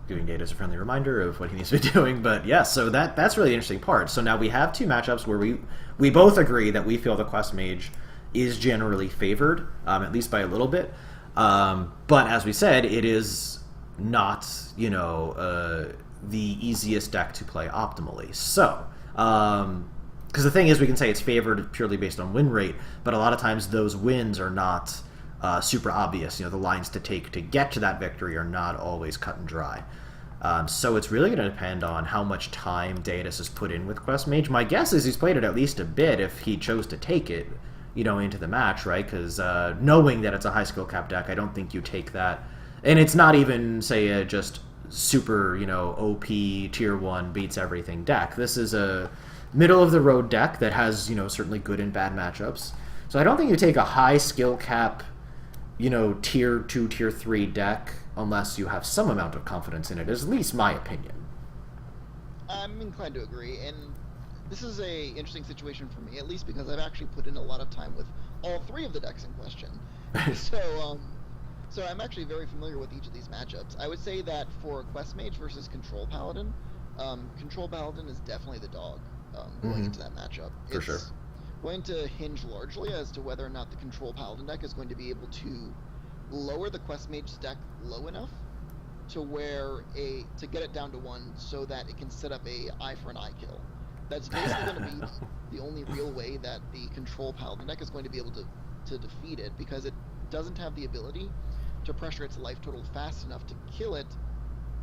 giving Deitis a friendly reminder of what he needs to be doing. But yeah, so that's really the interesting part. So now we have two matchups where we both agree that we feel the Quest Mage is generally favored, at least by a little bit. But as we said, it is not, the easiest deck to play optimally. So, because the thing is, we can say it's favored purely based on win rate, but a lot of times those wins are not super obvious. The lines to take to get to that victory are not always cut and dry. So it's really going to depend on how much time Deitis has put in with Quest Mage. My guess is he's played it at least a bit if he chose to take it, into the match, right? Because knowing that it's a high skill cap deck, I don't think you take that. And it's not even, say, a just super, OP tier 1 beats everything deck. This is a middle of the road deck that has, certainly good and bad matchups. So I don't think you take a high skill cap, tier 2, tier 3 deck unless you have some amount of confidence in it, is at least my opinion. I'm inclined to agree, and this is a interesting situation for me, at least because I've actually put in a lot of time with all three of the decks in question. So I'm actually very familiar with each of these matchups. I would say that for Quest Mage versus Control Paladin, Control Paladin is definitely the dog going into that matchup. For sure. It's going to hinge largely as to whether or not the Control Paladin deck is going to be able to lower the Quest Mage's deck low enough to to get it down to 1 so that it can set up a eye for an eye kill. That's basically going to be the only real way that the Control Paladin deck is going to be able to defeat it, because it doesn't have the ability to pressure its life total fast enough to kill it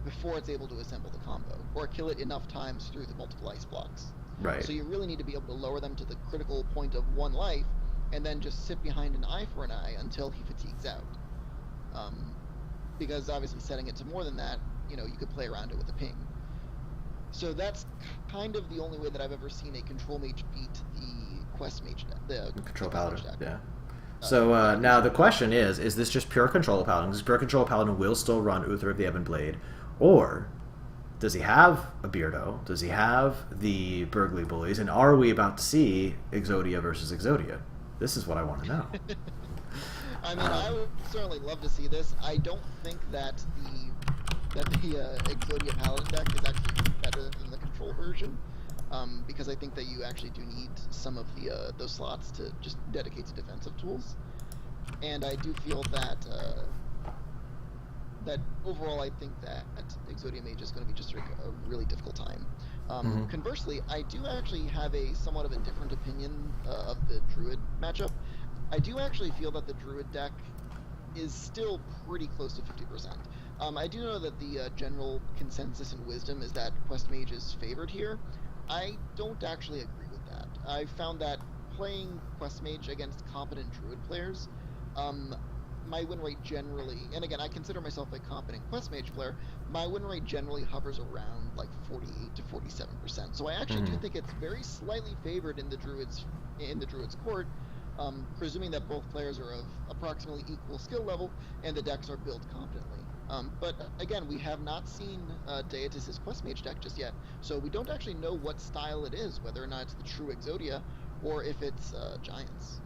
before it's able to assemble the combo, or kill it enough times through the multiple ice blocks. Right. So you really need to be able to lower them to the critical point of 1 life, and then just sit behind an eye for an eye until he fatigues out. Because obviously setting it to more than that, you could play around it with a ping. So that's kind of the only way that I've ever seen a Control Mage beat the Quest Mage deck. The Control Paladin, yeah. So now the question is this just pure Control Paladin? Because pure Control Paladin will still run Uther of the Ebon Blade, or does he have a Beardo? Does he have the Burgly Bullies? And are we about to see Exodia versus Exodia? This is what I want to know. I mean, I would certainly love to see this. I don't think that the Exodia Paladin deck is actually better than the Control version, because I think that you actually do need some of those slots to just dedicate to defensive tools. And I do feel that that overall, I think that Exodia Mage is going to be just a really difficult time. Conversely, I do actually have a somewhat of a different opinion of the Druid matchup. I do actually feel that the Druid deck is still pretty close to 50%. I do know that the general consensus and wisdom is that Quest Mage is favored here. I don't actually agree with that. I found that playing Quest Mage against competent Druid players, my win rate generally, and again, I consider myself a competent Quest Mage player, my win rate generally hovers around like 48 to 47%. So I actually do think it's very slightly favored in the Druid's court, presuming that both players are of approximately equal skill level and the decks are built competently. But again, we have not seen Deitis' Quest Mage deck just yet, so we don't actually know what style it is, whether or not it's the true Exodia or if it's Giants.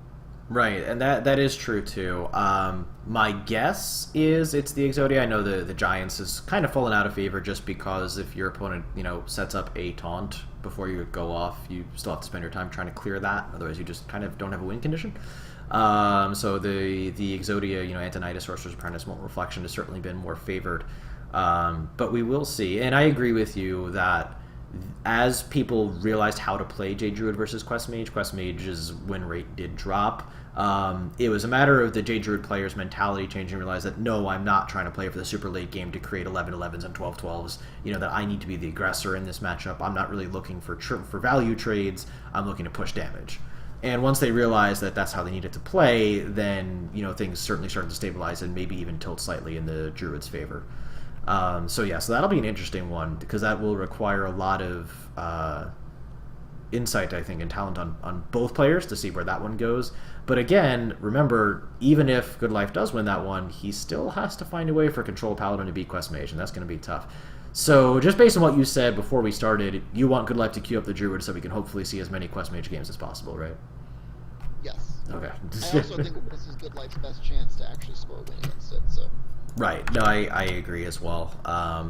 Right, and that is true too. My guess is it's the Exodia. I know the Giants has kind of fallen out of favor just because if your opponent, sets up a taunt before you go off, you still have to spend your time trying to clear that. Otherwise, you just kind of don't have a win condition. So the Exodia, Antonidas, Sorcerer's Apprentice, Molten Reflection has certainly been more favored. But we will see. And I agree with you that as people realized how to play Jade Druid versus Quest Mage's win rate did drop. It was a matter of the Jade Druid players' mentality changing and realize that, no, I'm not trying to play for the super late game to create 11-11s and 12-12s. That I need to be the aggressor in this matchup. I'm not really looking for value trades. I'm looking to push damage. And once they realized that that's how they needed to play, then, things certainly started to stabilize and maybe even tilt slightly in the Druid's favor. So that'll be an interesting one because that will require a lot of insight, I think, and talent on both players to see where that one goes. But again, remember, even if Goodlife does win that one, he still has to find a way for Control Paladin to beat Quest Mage, and that's going to be tough. So just based on what you said before we started, you want Goodlife to queue up the Druid so we can hopefully see as many Quest Mage games as possible, right? Yes. Okay. I also think this is Goodlife's best chance to actually score a win against it, so... Right. No, I agree as well. I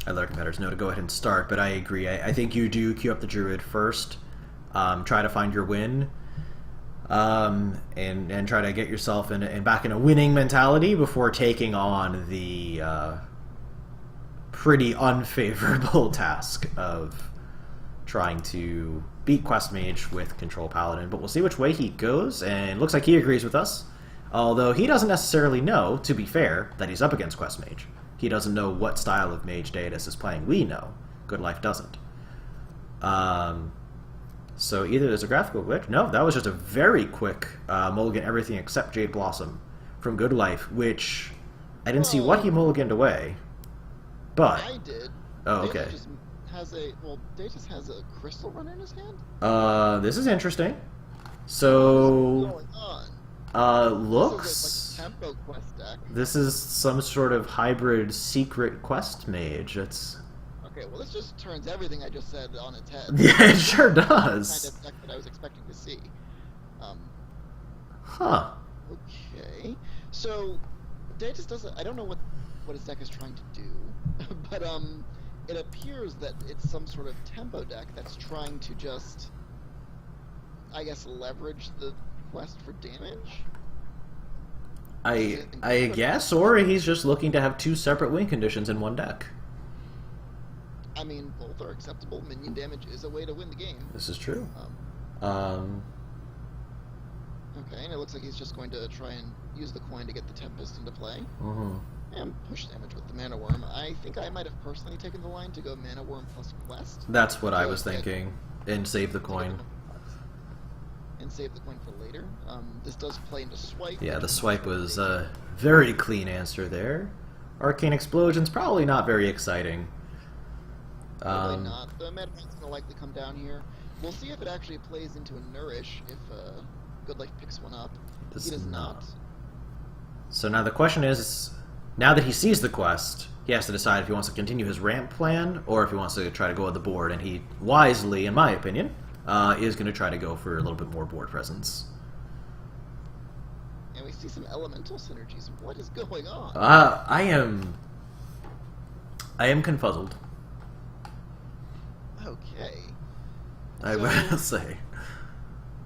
let our competitors know to go ahead and start, but I agree. I think you do queue up the Druid first, try to find your win, and try to get yourself back in a winning mentality before taking on the pretty unfavorable task of trying to beat Quest Mage with Control Paladin. But we'll see which way he goes, and looks like he agrees with us. Although he doesn't necessarily know, to be fair, that he's up against Quest Mage. He doesn't know what style of Mage Deitis is playing. We know. Goodlife doesn't. So either there's a graphical glitch. No, that was just a very quick mulligan everything except Jade Blossom from Goodlife, which I didn't see what he mulliganed away. But I did. Oh, okay. Deitis has a crystal runner in his hand? This is interesting. So What's going on? looks This is like tempo quest deck. this is some sort of hybrid secret quest mage. It's Okay, well this just turns everything I just said on its head. yeah, it sure does. Kind of deck that I was expecting to see. Huh. Okay. So Deitis doesn't. I don't know what his deck is trying to do, but it appears that it's some sort of tempo deck that's trying to just, I guess, leverage the quest for damage. I guess, or he's just looking to have two separate win conditions in one deck. I mean, both are acceptable. Minion damage is a way to win the game. This is true. Okay, and it looks like he's just going to try and use the coin to get the Tempest into play. And push damage with the Mana Worm. I think I might have personally taken the line to go Mana Worm plus Quest. That's what I was thinking. And save the coin. And save the coin for later. This does play into Swipe. Yeah, the swipe was a very clean answer there. Arcane Explosion's probably not very exciting. Probably not. The Mana Worm's going to likely come down here. We'll see if it actually plays into a Nourish if Goodlife picks one up. He does not. So now the question is, now that he sees the quest, he has to decide if he wants to continue his ramp plan or if he wants to try to go on the board, and he wisely, in my opinion, is going to try to go for a little bit more board presence. And we see some elemental synergies. What is going on? I am confuzzled. Okay. I will say.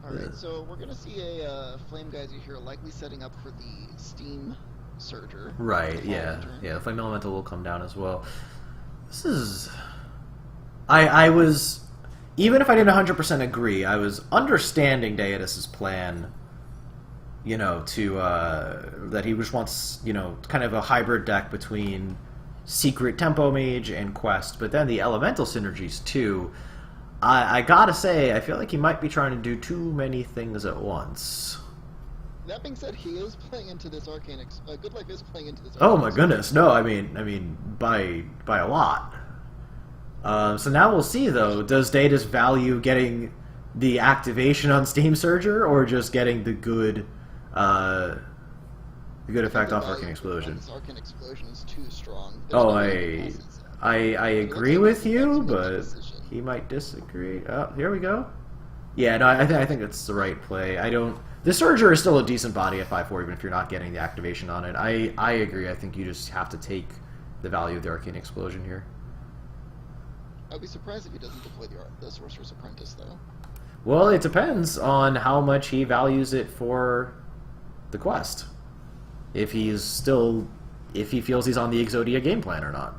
Alright, so we're going to see a Flame Geyser here likely setting up for the Steam Surger. Right, yeah. Yeah, the Flame Elemental will come down as well. This is... I was... Even if I didn't 100% agree, I was understanding Deitis' plan, you know, to... that he just wants, you know, kind of a hybrid deck between Secret Tempo Mage and Quest, but then the Elemental synergies, too. I gotta say, I feel like he might be trying to do too many things at once. That being said, he is playing into this Arcane... Goodlife is playing into this Oh my goodness, no, I mean, by a lot. So now we'll see, though, does Deitis value getting the activation on Steam Surger, or just getting the good effect off Arcane Explosion? Arcane Explosion is too strong. I agree with you, but he might disagree. Oh, here we go. Yeah, no, I think it's the right play. The Surger is still a decent body at 5/4, even if you're not getting the activation on it. I agree. I think you just have to take the value of the Arcane Explosion here. I'd be surprised if he doesn't deploy the Sorcerer's Apprentice, though. Well, it depends on how much he values it for the quest. If he feels he's on the Exodia game plan or not.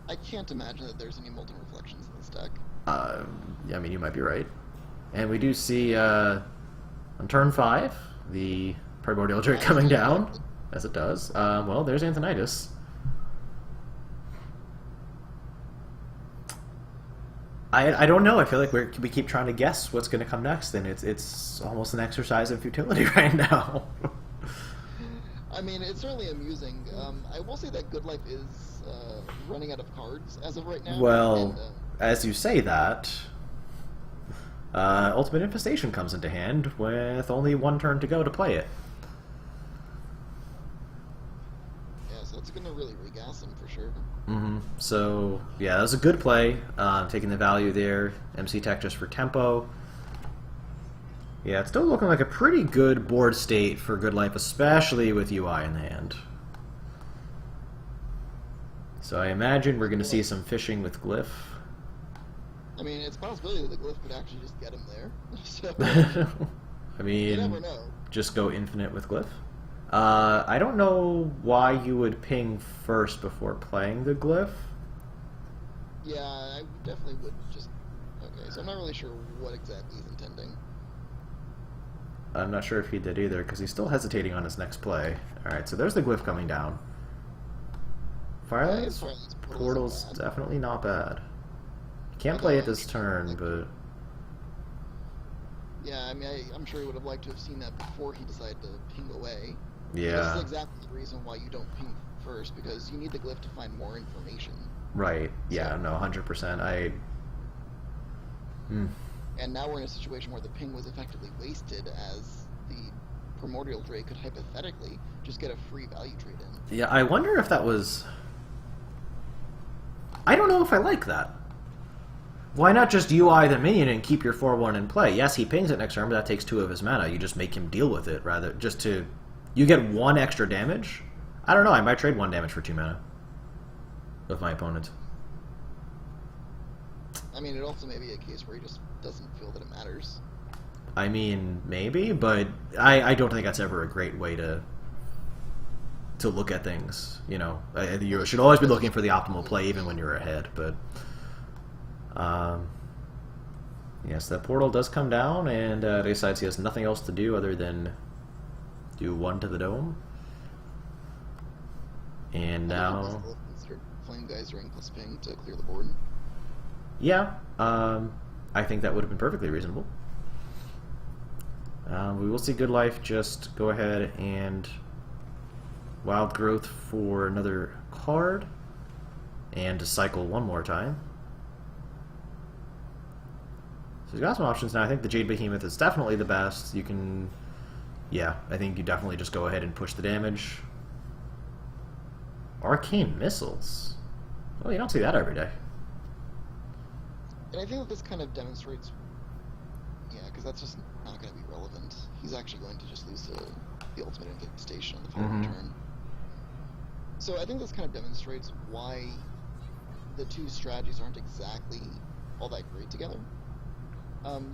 I can't imagine that there's any Molten Reflections in this deck. I mean, you might be right. And we do see, on turn 5, the Primordial Drake coming down, as it does. Well, there's Antonitis. I don't know. I feel like we keep trying to guess what's going to come next, and it's almost an exercise in futility right now. I mean, it's certainly amusing. I will say that Goodlife is running out of cards as of right now. Well, as you say that, Ultimate Infestation comes into hand with only one turn to go to play it. Yeah, so it's going to really regas him for sure. So, yeah, that was a good play, taking the value there. MC Tech just for tempo. Yeah, it's still looking like a pretty good board state for Goodlife, especially with UI in the hand. So I imagine we're going to see some fishing with Glyph. I mean, it's a possibility that the Glyph could actually just get him there. So, I you never mean, know. just go infinite with Glyph. I don't know why you would ping first before playing the Glyph. Yeah, I definitely would just... Okay, so I'm not really sure what exactly he's intending. I'm not sure if he did either, because he's still hesitating on his next play. Alright, so there's the Glyph coming down. Firelance Portal's definitely not bad. Can't play it this turn, but... Yeah, I mean, I'm sure he would have liked to have seen that before he decided to ping away. Yeah. This is exactly the reason why you don't ping first, because you need the Glyph to find more information. Right, yeah, no, 100%. And now we're in a situation where the ping was effectively wasted, as the Primordial Drake could hypothetically just get a free value trade in. Yeah, I wonder if that was... I don't know if I like that. Why not just UI the minion and keep your 4-1 in play? Yes, he pings it next turn, but that takes 2 of his mana. You just make him deal with it, rather just to... You get 1 extra damage? I don't know, I might trade 1 damage for 2 mana. With my opponent. I mean, it also may be a case where he just doesn't feel that it matters. I mean, maybe, but I don't think that's ever a great way to look at things, you know. You should always be looking for the optimal play, even when you're ahead, but... yes, that portal does come down, and he decides he has nothing else to do other than do 1 to the dome. And now... Flame Geysering plus ping to clear the board. Yeah, I think that would have been perfectly reasonable. We will see Goodlife just go ahead and Wild Growth for another card, and to cycle 1 more time. So he's got some options now. I think the Jade Behemoth is definitely the best. You can... Yeah, I think you definitely just go ahead and push the damage. Arcane Missiles. Well, you don't see that every day. And I think that this kind of demonstrates... Yeah, because that's just not going to be relevant. He's actually going to just lose to the ultimate infestation on the following turn. So I think this kind of demonstrates why the 2 strategies aren't exactly all that great together.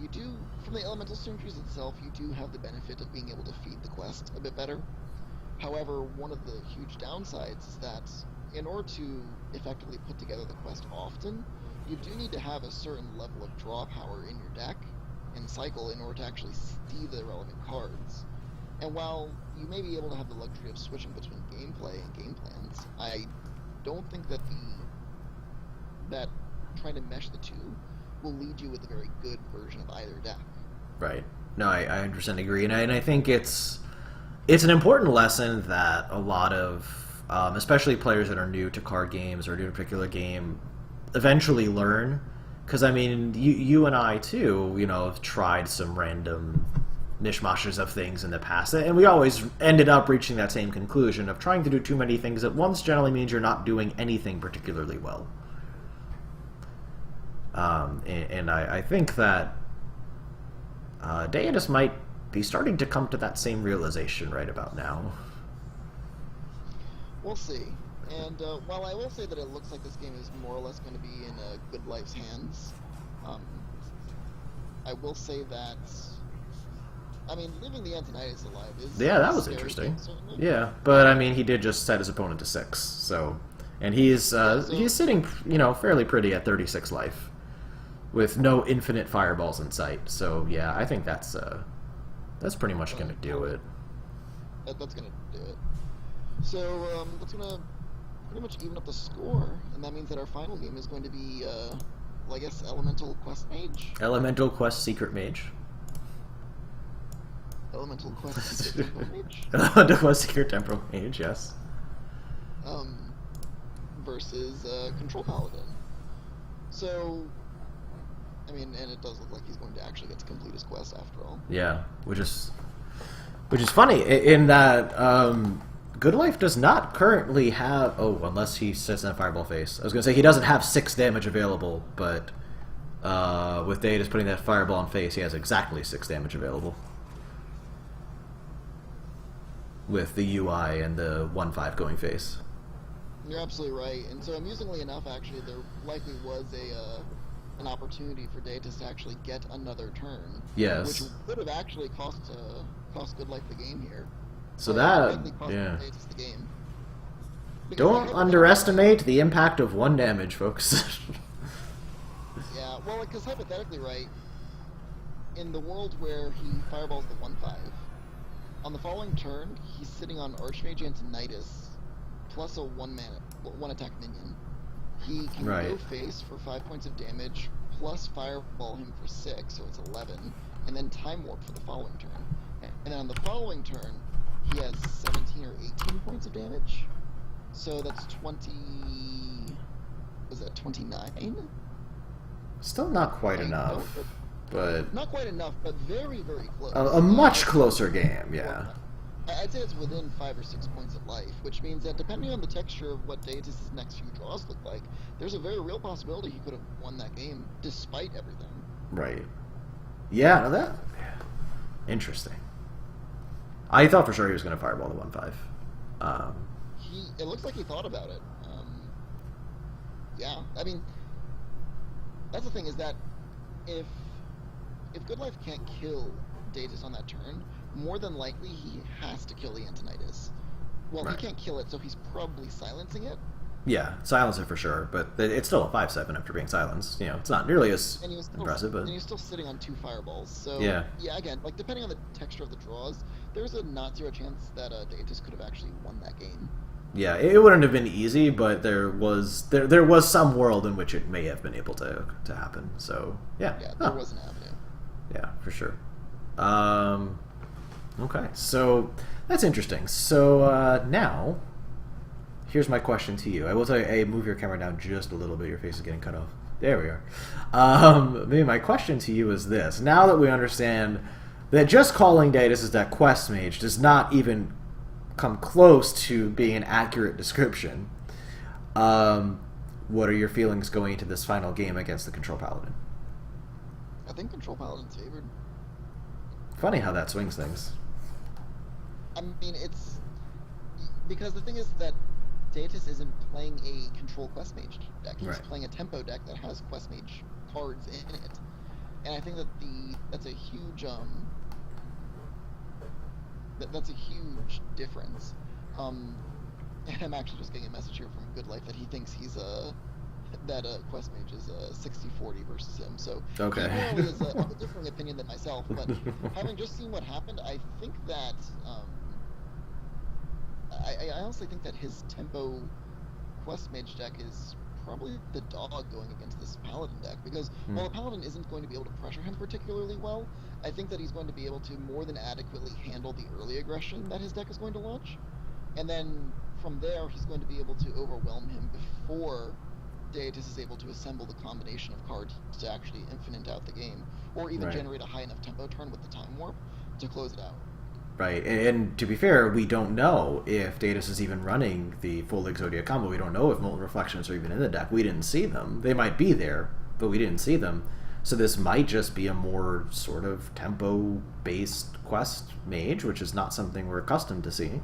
You do, from the elemental synergies itself, you do have the benefit of being able to feed the quest a bit better. However, one of the huge downsides is that in order to effectively put together the quest often, you do need to have a certain level of draw power in your deck and cycle in order to actually see the relevant cards. And while you may be able to have the luxury of switching between gameplay and game plans, I don't think that that trying to mesh the 2 will lead you with a very good version of either deck. Right. No, I 100% agree, and I think it's an important lesson that a lot of, especially players that are new to card games or new to a particular game, eventually learn. Because, I mean, you and I, too, you know, have tried some random mishmashes of things in the past, and we always ended up reaching that same conclusion of trying to do too many things at once generally means you're not doing anything particularly well. And I think that Deitis might be starting to come to that same realization right about now. We'll see. And while I will say that it looks like this game is more or less going to be in Goodlife's hands, I will say that, I mean, leaving the Deitis alive is... Yeah, that was interesting. Yeah, but I mean, he did just set his opponent to 6, so... And he's sitting, you know, fairly pretty at 36 life, with no infinite fireballs in sight. So yeah, I think that's pretty much going to do it. That's going to do it. So that's going to pretty much even up the score, and that means that our final game is going to be, well, I guess, Elemental Quest Mage. Elemental Quest Secret Mage. Elemental Quest Secret Temporal Mage. Elemental Quest Secret Temporal Mage, yes. Versus Control Paladin. So, I mean, and it does look like he's going to actually get to complete his quest after all. Yeah, which is funny in that Goodlife does not currently have... Oh, unless he sets in a Fireball face. I was going to say he doesn't have 6 damage available, but with Deitis putting that Fireball in face, he has exactly 6 damage available. With the UI and the 1/5 going face. You're absolutely right. And so, amusingly enough, actually, there likely was an opportunity for Deitis to actually get another turn, which Yes. would have actually cost Goodlife the game here. So Likely that, cost yeah. Deitis the game. Because, like, Don't hypothetically, right? underestimate the impact of 1 damage, folks. Yeah, well, because hypothetically, right, in the world where he fireballs the 1/5, on the following turn, he's sitting on Archmage and Deitis, plus a one attack minion. He can Right. go face for 5 points of damage, plus fireball him for 6, so it's 11, and then time warp for the following turn. And then on the following turn, he has 17 or 18 points of damage. So that's 20. Was that 29? Still not quite I enough, don't- but Not quite enough, but very, very close. a much closer game, yeah. I'd say it's within 5 or 6 points of life, which means that depending on the texture of what Deitis' next few draws look like, there's a very real possibility he could have won that game despite everything. Right. Yeah, no, that... Interesting. I thought for sure he was going to fireball the 1/5. It looks like he thought about it. Yeah, I mean, that's the thing is that if Goodlife can't kill Deitis on that turn, more than likely he has to kill the Antonitis. Well, Right. he can't kill it, so he's probably silencing it. Yeah, silence it for sure, but it's still a 5/7 after being silenced. You know, it's not nearly as And he was still, impressive, but and he's still sitting on 2 fireballs. So Yeah. Again, like depending on the texture of the draws, there's a not zero chance that Deitis could have actually won that game. yeah, it wouldn't have been easy, but there was some world in which it may have been able to happen. So yeah, Yeah, there was an avenue. Yeah, for sure. Okay, so that's interesting. So now, here's my question to you. I will tell you, hey, move your camera down just a little bit. Your face is getting cut off. There we are. Maybe my question to you is this. Now that we understand that just calling Deitis as that quest mage does not even come close to being an accurate description, what are your feelings going into this final game against the Control Paladin? I think Control Paladin's favored. Funny how that swings things. I mean, it's because the thing is that Deitis isn't playing a control quest mage deck. He's Right. playing a tempo deck that has quest mage cards in it, and I think that that's a huge that's a huge difference. And I'm actually just getting a message here from Goodlife that he thinks he's that quest mage is 60-40 versus him. So Okay. he probably is of a differing opinion than myself. But having just seen what happened, I think that I honestly think that his tempo quest mage deck is probably the dog going against this paladin deck, because while the paladin isn't going to be able to pressure him particularly well, I think that he's going to be able to more than adequately handle the early aggression that his deck is going to launch, and then from there he's going to be able to overwhelm him before Deitis is able to assemble the combination of cards to actually infinite out the game, or even Right. generate a high enough tempo turn with the time warp to close it out. Right, and to be fair, we don't know if Deitis is even running the full Exodia combo. We don't know if Molten Reflections are even in the deck. We didn't see them. They might be there, but we didn't see them. So this might just be a more sort of tempo-based quest mage, which is not something we're accustomed to seeing.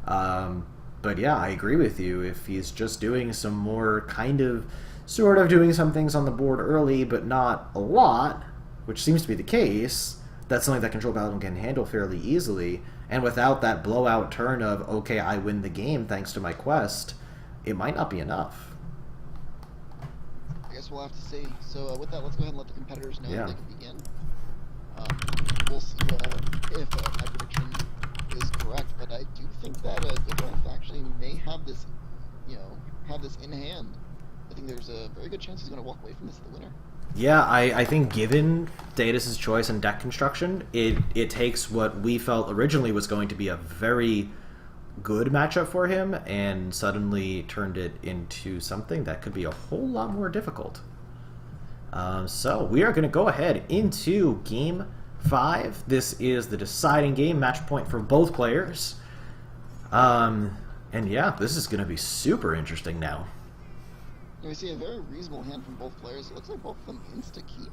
But yeah, I agree with you. If he's just doing some more sort of doing some things on the board early, but not a lot, which seems to be the case, that's something that Control Paladin can handle fairly easily, and without that blowout turn of, okay, I win the game thanks to my quest, it might not be enough. I guess we'll have to see. So with that, let's go ahead and let the competitors know Yeah. that they can begin. We'll see if my prediction is correct, but I do think that Goodlife actually may have this, have this in hand. I think there's a very good chance he's going to walk away from this the winner. Yeah, I think given Deitis' choice in deck construction, it takes what we felt originally was going to be a very good matchup for him and suddenly turned it into something that could be a whole lot more difficult. So we are going to go ahead into Game 5. This is the deciding game, match point for both players. And yeah, this is going to be super interesting now. And we see a very reasonable hand from both players. It looks like both of them insta-keep.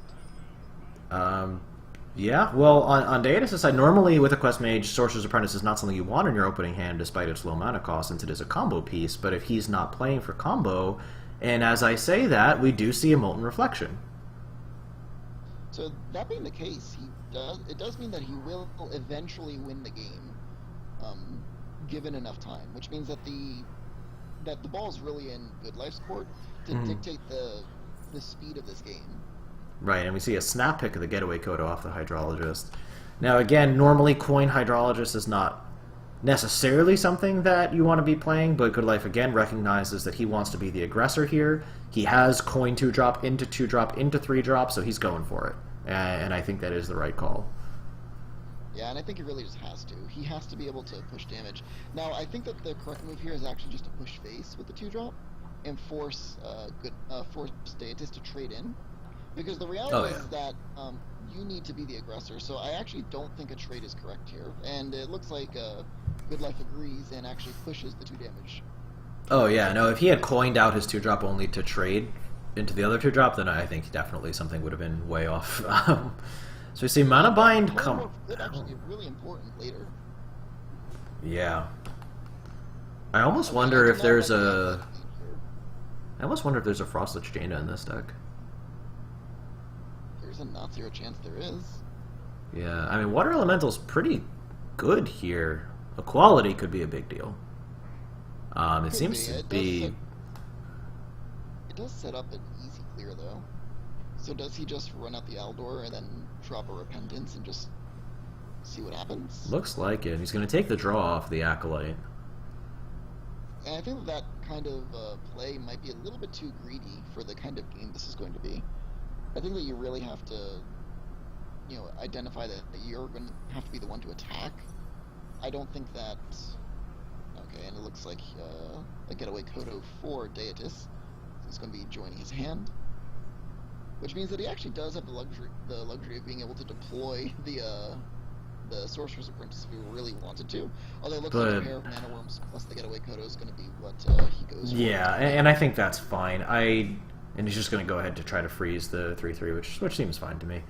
Yeah, well, on Deitis' side, normally with a Quest Mage, Sorcerer's Apprentice is not something you want in your opening hand despite its low mana cost, since it is a combo piece, but if he's not playing for combo, and as I say that, we do see a Molten Reflection. So that being the case, it does mean that he will eventually win the game, given enough time, which means that the ball is really in Goodlife's court to dictate the speed of this game. Right, and we see a snap pick of the Getaway Kodo off the Hydrologist. Now again, normally Coin Hydrologist is not necessarily something that you want to be playing, but Goodlife again recognizes that he wants to be the aggressor here. He has Coin 2-drop into 2-drop into 3-drop, so he's going for it. And I think that is the right call. Yeah, and I think he really just has to. He has to be able to push damage. Now, I think that the correct move here is actually just to push face with the 2-drop and force Deitis to trade in. Because the reality is that you need to be the aggressor, so I actually don't think a trade is correct here. And it looks like Goodlife agrees and actually pushes the 2 damage. Oh yeah, no, if he had coined out his 2-drop only to trade into the other 2-drop, then I think definitely something would have been way off. So we see Mana Bind come... Could actually be really important later. Yeah. I almost wonder if there's a... I almost wonder if there's a Frostlich Jaina in this deck. There's a not zero chance there is. Yeah, I mean, Water Elemental's pretty good here. Equality could be a big deal. It seems to be... It does set up an easy clear, though. So does he just run out the Aldor and then drop a Repentance and just see what happens? Looks like it. He's going to take the draw off the Acolyte. And I think that kind of play might be a little bit too greedy for the kind of game this is going to be. I think that you really have to, identify that you're going to have to be the one to attack. I don't think that... Okay, and it looks like a Getaway Kodo for Deitis is going to be joining his hand, which means that he actually does have the luxury of being able to deploy the Sorcerer's Apprentice if he really wanted to. Although it looks like a pair of Mana Worms plus the Getaway Kodo is going to be what he goes for. Yeah, and I think that's fine. And he's just going to go ahead to try to freeze the 3/3, which seems fine to me.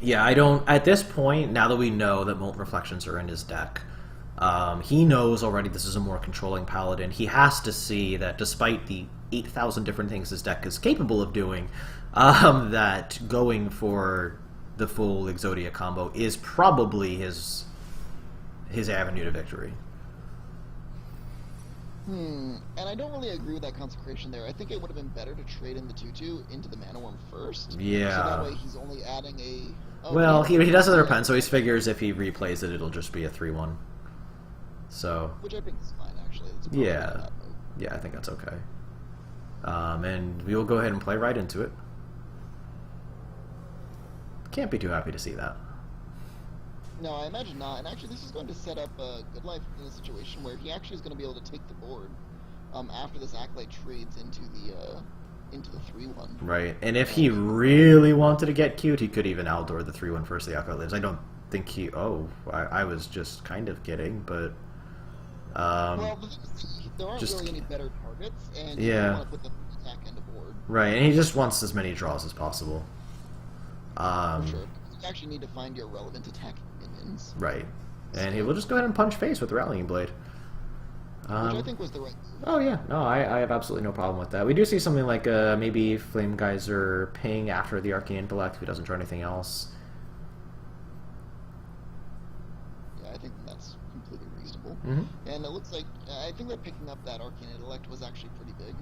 Yeah, I don't... At this point, now that we know that Molten Reflections are in his deck, he knows already this is a more controlling Paladin. He has to see that despite the 8,000 different things his deck is capable of doing, that going for the full Exodia combo is probably his avenue to victory. And I don't really agree with that consecration there. I think it would have been better to trade in the 2/2 into the Mana Worm first. Yeah. So that way he's only adding a... Oh, well, he does have the Repent, so he figures if he replays it, it'll just be a 3/1. So... Which I think is fine, actually. Yeah. Yeah, I think that's okay. And we will go ahead and play right into it. Can't be too happy to see that. No, I imagine not. And actually, this is going to set up Goodlife in a situation where he actually is going to be able to take the board after this Acolyte trades into the 3/1. Right, and if he really wanted to get cute, he could even Aldor the 3/1 first the Acolyte lives. I don't think he... Oh, I was just kind of kidding, but... well, there aren't really any better targets, and you don't want to put the attack into board. Right, and he just wants as many draws as possible. For sure. You actually need to find your relevant attacking minions. Right. And he will just go ahead and punch face with Rallying Blade. Which I think was the right move. Oh yeah, no, I have absolutely no problem with that. We do see something like maybe Flame Geyser paying after the Arcane Intellect if he doesn't draw anything else. Yeah, I think that's completely reasonable. Mm-hmm. And it looks like, I think that picking up that Arcane Intellect was actually pretty big.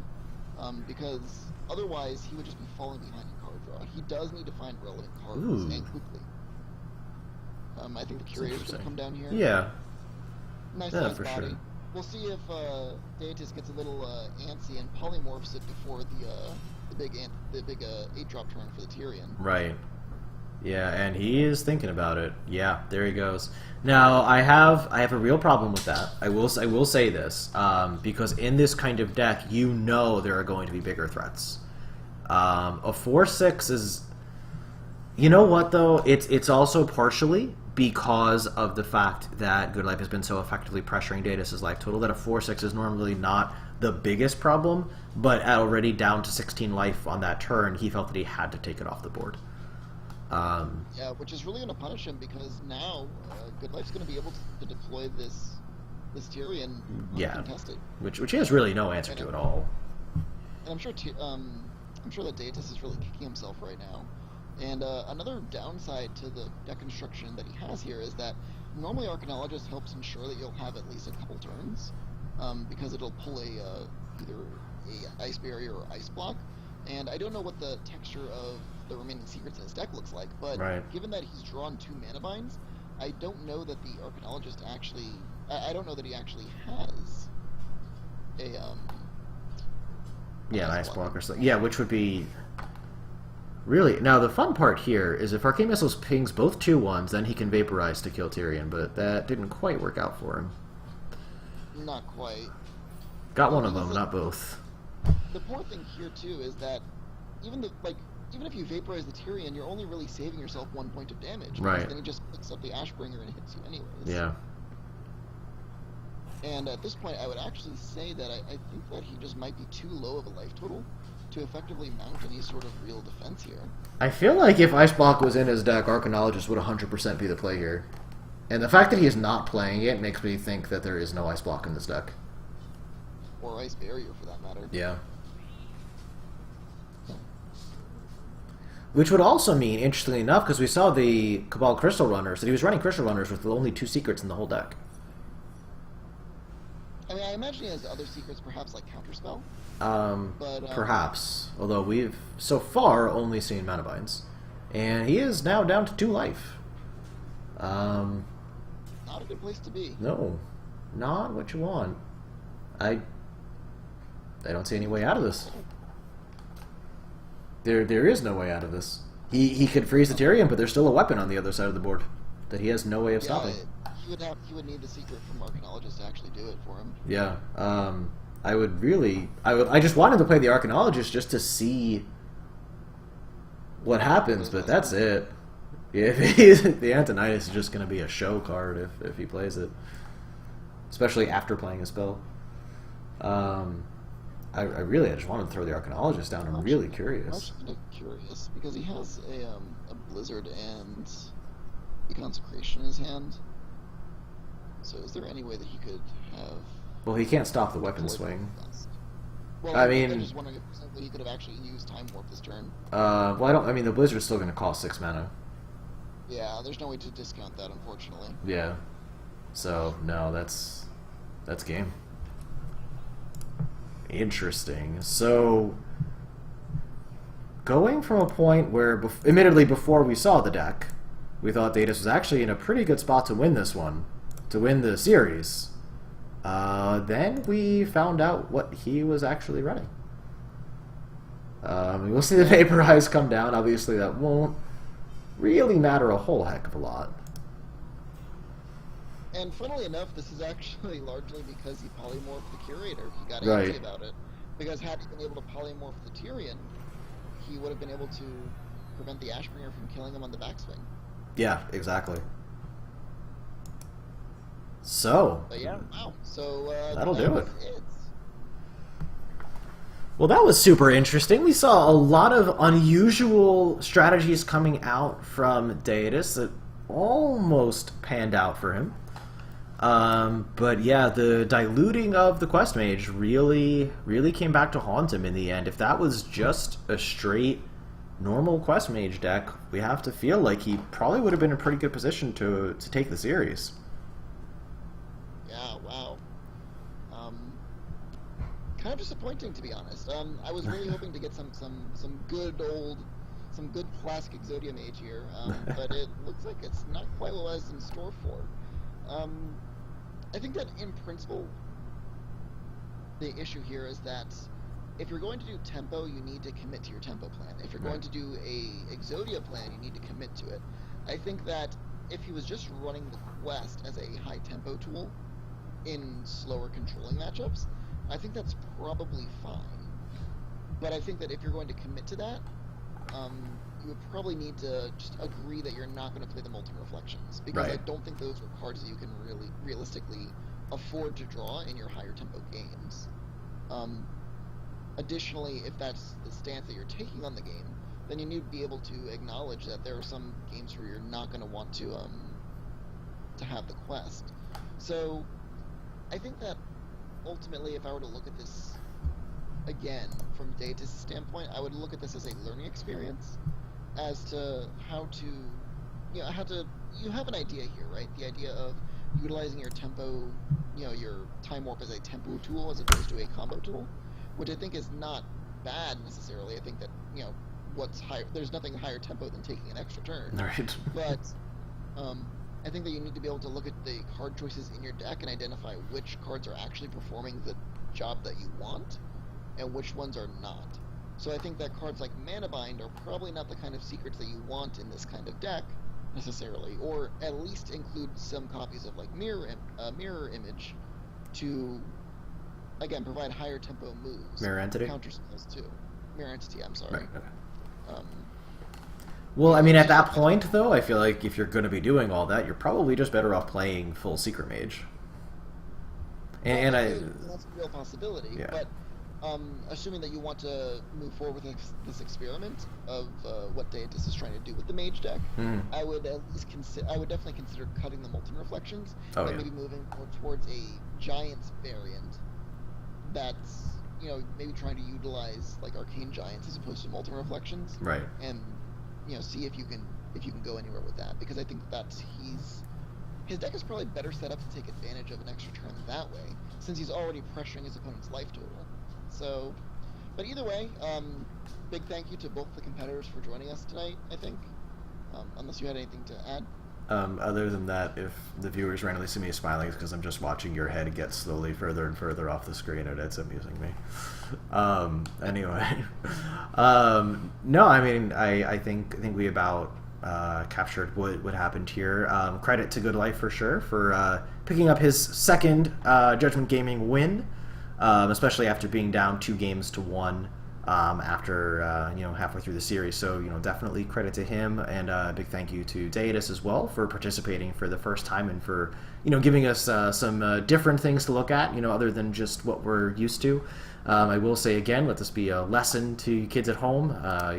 Because otherwise he would just be falling behind in card draw. He does need to find relevant cards and quickly. I think the Curator's going to come down here. Yeah. Nice yeah, size for body. sure. We'll see if Deitis gets a little antsy and polymorphs it before the big 8-drop turn for the Tyrion. Right. Yeah, and he is thinking about it. Yeah, there he goes. Now, I have a real problem with that. I will say this, because in this kind of deck, you know there are going to be bigger threats. A 4/6 is... You know what, though? It's also partially because of the fact that Goodlife has been so effectively pressuring Deitis' life total that a 4/6 is normally not the biggest problem, but already down to 16 life on that turn, he felt that he had to take it off the board. Yeah, which is really going to punish him because now Goodlife's going to be able to deploy this Tyrion Yeah, uncontested. which he has really no answer And, to at all. and I'm sure that Deitis is really kicking himself right now. And another downside to the deck construction that he has here is that normally Archaeologist helps ensure that you'll have at least a couple turns, because it'll pull either a ice barrier or ice block. And I don't know what the texture of the remaining secrets in his deck looks like, but Right. given that he's drawn 2 mana binds, I don't know that the Archaeologist actually. I don't know that he actually has a Yeah, an ice block or something. Yeah, which would be really. Now the fun part here is if Arcane Missiles pings both 2/1s, then he can vaporize to kill Tyrion, but that didn't quite work out for him. Not quite. Got one of them, not both. The poor thing here too is that even if you vaporize the Tyrion, you're only really saving yourself 1 point of damage. Because Right. then he just picks up the Ashbringer and hits you anyways. Yeah. And at this point, I would actually say that I think that he just might be too low of a life total to effectively mount any sort of real defense here. I feel like if Ice Block was in his deck, Arcanologist would 100% be the play here. And the fact that he is not playing it makes me think that there is no Ice Block in this deck. Or Ice Barrier, for that matter. Yeah. Which would also mean, interestingly enough, because we saw the Cabal Crystal Runners, that he was running Crystal Runners with only 2 secrets in the whole deck. I mean, I imagine he has other secrets, perhaps like Counterspell. Perhaps. Although we've, so far, only seen Mana Binds. And he is now down to 2 life. Not a good place to be. No. Not what you want. I don't see any way out of this. There is no way out of this. He could freeze the Tyrion, but there's still a weapon on the other side of the board that he has no way of stopping. He would need the secret from Arcanologist to actually do it for him. Yeah. I just wanted to play the Arcanologist just to see what happens, but that's it. The Antonitis is just going to be a show card if he plays it, especially after playing a spell. I just wanted to throw the Arcanologist down. I'm really curious. I'm kind of curious because he has a Blizzard and a Consecration in his hand. So is there any way that he could have? Well, he can't stop the weapon swing. Well, I mean, I'm just wondering if he could have actually used Time Warp this turn. Well, I mean, the Blizzard's still going to cost 6 mana. Yeah, there's no way to discount that, unfortunately. Yeah. So no, that's game. Interesting. So, going from a point where, admittedly, before we saw the deck, we thought Deitis was actually in a pretty good spot to win this one, to win the series. Then we found out what he was actually running. We'll see the Vaporize come down. Obviously, that won't really matter a whole heck of a lot. And funnily enough, this is actually largely because he polymorphed the Curator. He got Right. antsy about it. Because had he been able to polymorph the Tyrion, he would have been able to prevent the Ashbringer from killing him on the backswing. Yeah, exactly. So, But yeah, wow. So that'll do it. It. Well, that was super interesting. We saw a lot of unusual strategies coming out from Deitis that almost panned out for him. But yeah, the diluting of the Quest Mage really came back to haunt him in the end. If that was just a straight normal Quest Mage deck, we have to feel like he probably would have been in a pretty good position to take the series. Yeah, wow. Kind of disappointing, to be honest. I was really hoping to get some good classic Exodia Mage here, but it looks like it's not quite what I was in store for. I think that in principle, the issue here is that if you're going to do tempo, you need to commit to your tempo plan. If you're going to do a Exodia plan, you need to commit to it. I think that if he was just running the quest as a high tempo tool in slower controlling matchups, I think that's probably fine. But I think that if you're going to commit to that, you would probably need to just agree that you're not going to play the Molten Reflections, because Right. I don't think those are cards that you can really realistically afford to draw in your higher tempo games. Additionally, if that's the stance that you're taking on the game, then you need to be able to acknowledge that there are some games where you're not going to want to have the quest. So I think that ultimately, if I were to look at this again from Deitis' standpoint, I would look at this as a learning experience as to how to, you have an idea here, right? The idea of utilizing your tempo, your time warp as a tempo tool as opposed to a combo tool, which I think is not bad necessarily. I think that, there's nothing higher tempo than taking an extra turn. Right. But I think that you need to be able to look at the card choices in your deck and identify which cards are actually performing the job that you want and which ones are not. So I think that cards like Mana Bind are probably not the kind of secrets that you want in this kind of deck necessarily, or at least include some copies of like Mirror Image to, again, provide higher tempo moves. Mirror Entity? Counter spells too. Mirror Entity, I'm sorry. Right, okay. Well, I mean, at that point, though, I feel like if you're going to be doing all that, you're probably just better off playing full Secret Mage. That's a real possibility, yeah. But assuming that you want to move forward with this experiment of what Deitis is trying to do with the Mage deck, I would definitely consider cutting the Molten Reflections and maybe moving more towards a Giants variant that's, maybe trying to utilize like Arcane Giants as opposed to Molten Reflections. Right. And see if you can go anywhere with that, because I think his deck is probably better set up to take advantage of an extra turn that way, since he's already pressuring his opponent's life total. So, but either way, big thank you to both the competitors for joining us tonight, I think, unless you had anything to add. Other than that, if the viewers randomly see me smiling, it's because I'm just watching your head get slowly further and further off the screen, and it's amusing me. Anyway, no, I mean, I think we about captured what happened here. Credit to Goodlife for sure for picking up his second Judgment Gaming win, especially after being down 2-1. After halfway through the series, so definitely credit to him, and a big thank you to Deitis as well for participating for the first time and for giving us some different things to look at, other than just what we're used to. I will say again, let this be a lesson to you kids at home.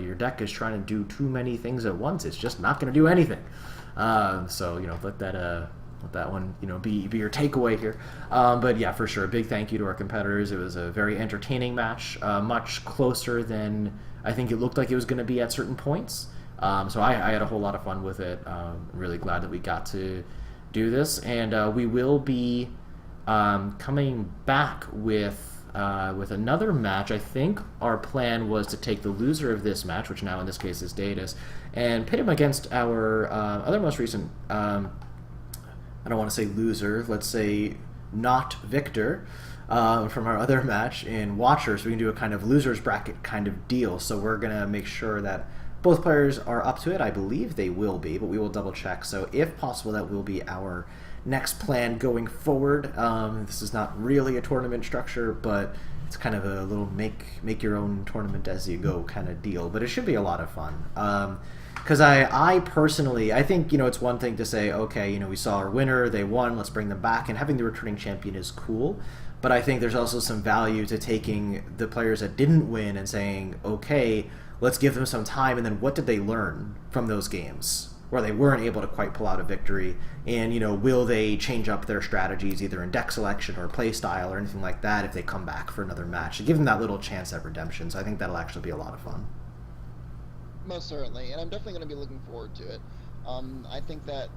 Your deck is trying to do too many things at once. It's just not going to do anything. So let that one be your takeaway here. But yeah, for sure, big thank you to our competitors. It was a very entertaining match, much closer than I think it looked like it was going to be at certain points. So I had a whole lot of fun with it. Really glad that we got to do this, and we will be coming back with another match. I think our plan was to take the loser of this match, which now in this case is Deitis, and pit him against our other most recent I don't want to say loser, let's say not victor, from our other match in Watchers. We can do a kind of loser's bracket kind of deal. So we're going to make sure that both players are up to it. I believe they will be, but we will double check. So if possible, that will be our next plan going forward. This is not really a tournament structure, but it's kind of a little make your own tournament as you go kind of deal. But it should be a lot of fun. Because I personally, I think, it's one thing to say, okay, we saw our winner, they won, let's bring them back, and having the returning champion is cool. But I think there's also some value to taking the players that didn't win and saying, okay, let's give them some time, and then what did they learn from those games where they weren't able to quite pull out a victory? And, will they change up their strategies either in deck selection or play style or anything like that if they come back for another match? To give them that little chance at redemption. So I think that'll actually be a lot of fun. Most certainly, and I'm definitely going to be looking forward to it. I think that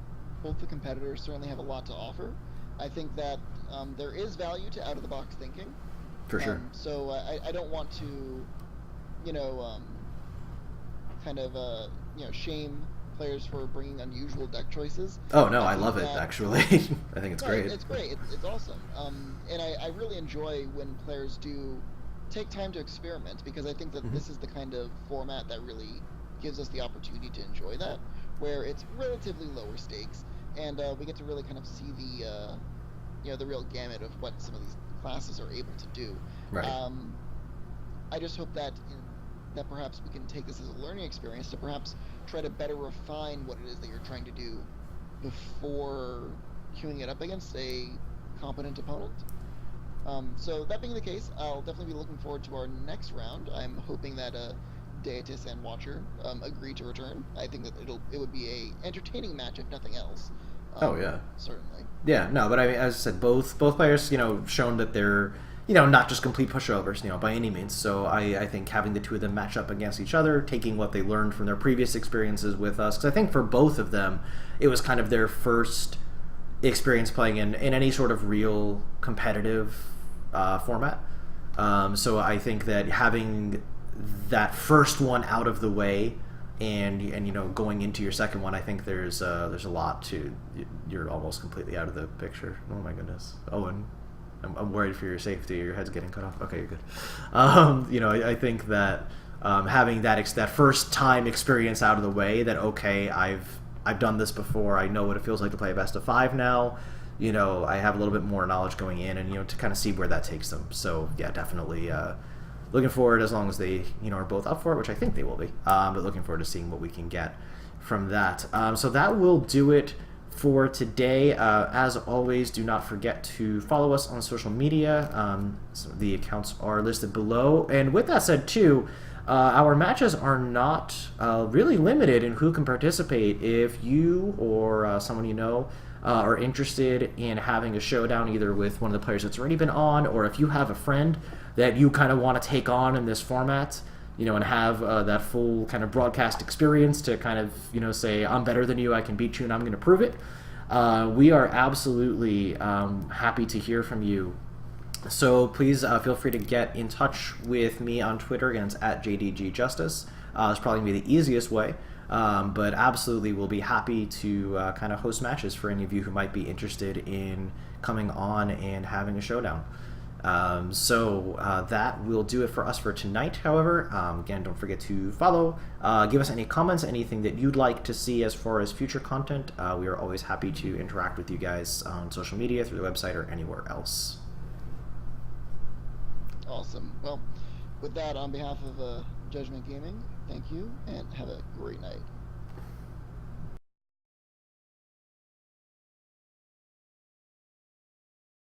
both the competitors certainly have a lot to offer. I think that there is value to out-of-the-box thinking. For sure. So I don't want to, shame players for bringing unusual deck choices. Oh, no, I love it, actually. I think it's great. It's great. It's awesome. And I really enjoy when players do take time to experiment, because I think that this is the kind of format that really gives us the opportunity to enjoy that, where it's relatively lower stakes, and we get to really kind of see the real gamut of what some of these classes are able to do. Right. I just hope that perhaps we can take this as a learning experience to perhaps try to better refine what it is that you're trying to do before queuing it up against a competent opponent. So that being the case, I'll definitely be looking forward to our next round. I'm hoping that Deitis and Watcher agree to return, I think that it would be a entertaining match if nothing else. Oh yeah, certainly. yeah. No, but I mean, as I said, both players, shown that they're not just complete pushovers, by any means. So I think having the two of them match up against each other, taking what they learned from their previous experiences with us, because I think for both of them, it was kind of their first experience playing in any sort of real competitive format. So I think that having that first one out of the way and going into your second one, I think there's a lot to. You're almost completely out of the picture. Oh my goodness, Owen. I'm worried for your safety. Your head's getting cut off. Okay, you're good. I think that having that first time experience out of the way, that okay, I've done this before. I know what it feels like to play a best of 5 now. I have a little bit more knowledge going in, and to kind of see where that takes them. So yeah, definitely looking forward, as long as they are both up for it, which I think they will be. But looking forward to seeing what we can get from that. So that will do it for today. As always, do not forget to follow us on social media. So the accounts are listed below. And with that said, too, our matches are not really limited in who can participate. If you or someone are interested in having a showdown either with one of the players that's already been on, or if you have a friend that you kind of want to take on in this format, and have that full kind of broadcast experience to kind of, say, I'm better than you, I can beat you, and I'm going to prove it. We are absolutely happy to hear from you. So please feel free to get in touch with me on Twitter. Again, it's at JDGJustice. It's probably going to be the easiest way. But absolutely, we'll be happy to kind of host matches for any of you who might be interested in coming on and having a showdown. So that will do it for us for tonight. However, again, don't forget to follow. Give us any comments, anything that you'd like to see as far as future content. We are always happy to interact with you guys on social media, through the website, or anywhere else. Awesome. Well, with that, on behalf of Judgment Gaming, thank you, and have a great night.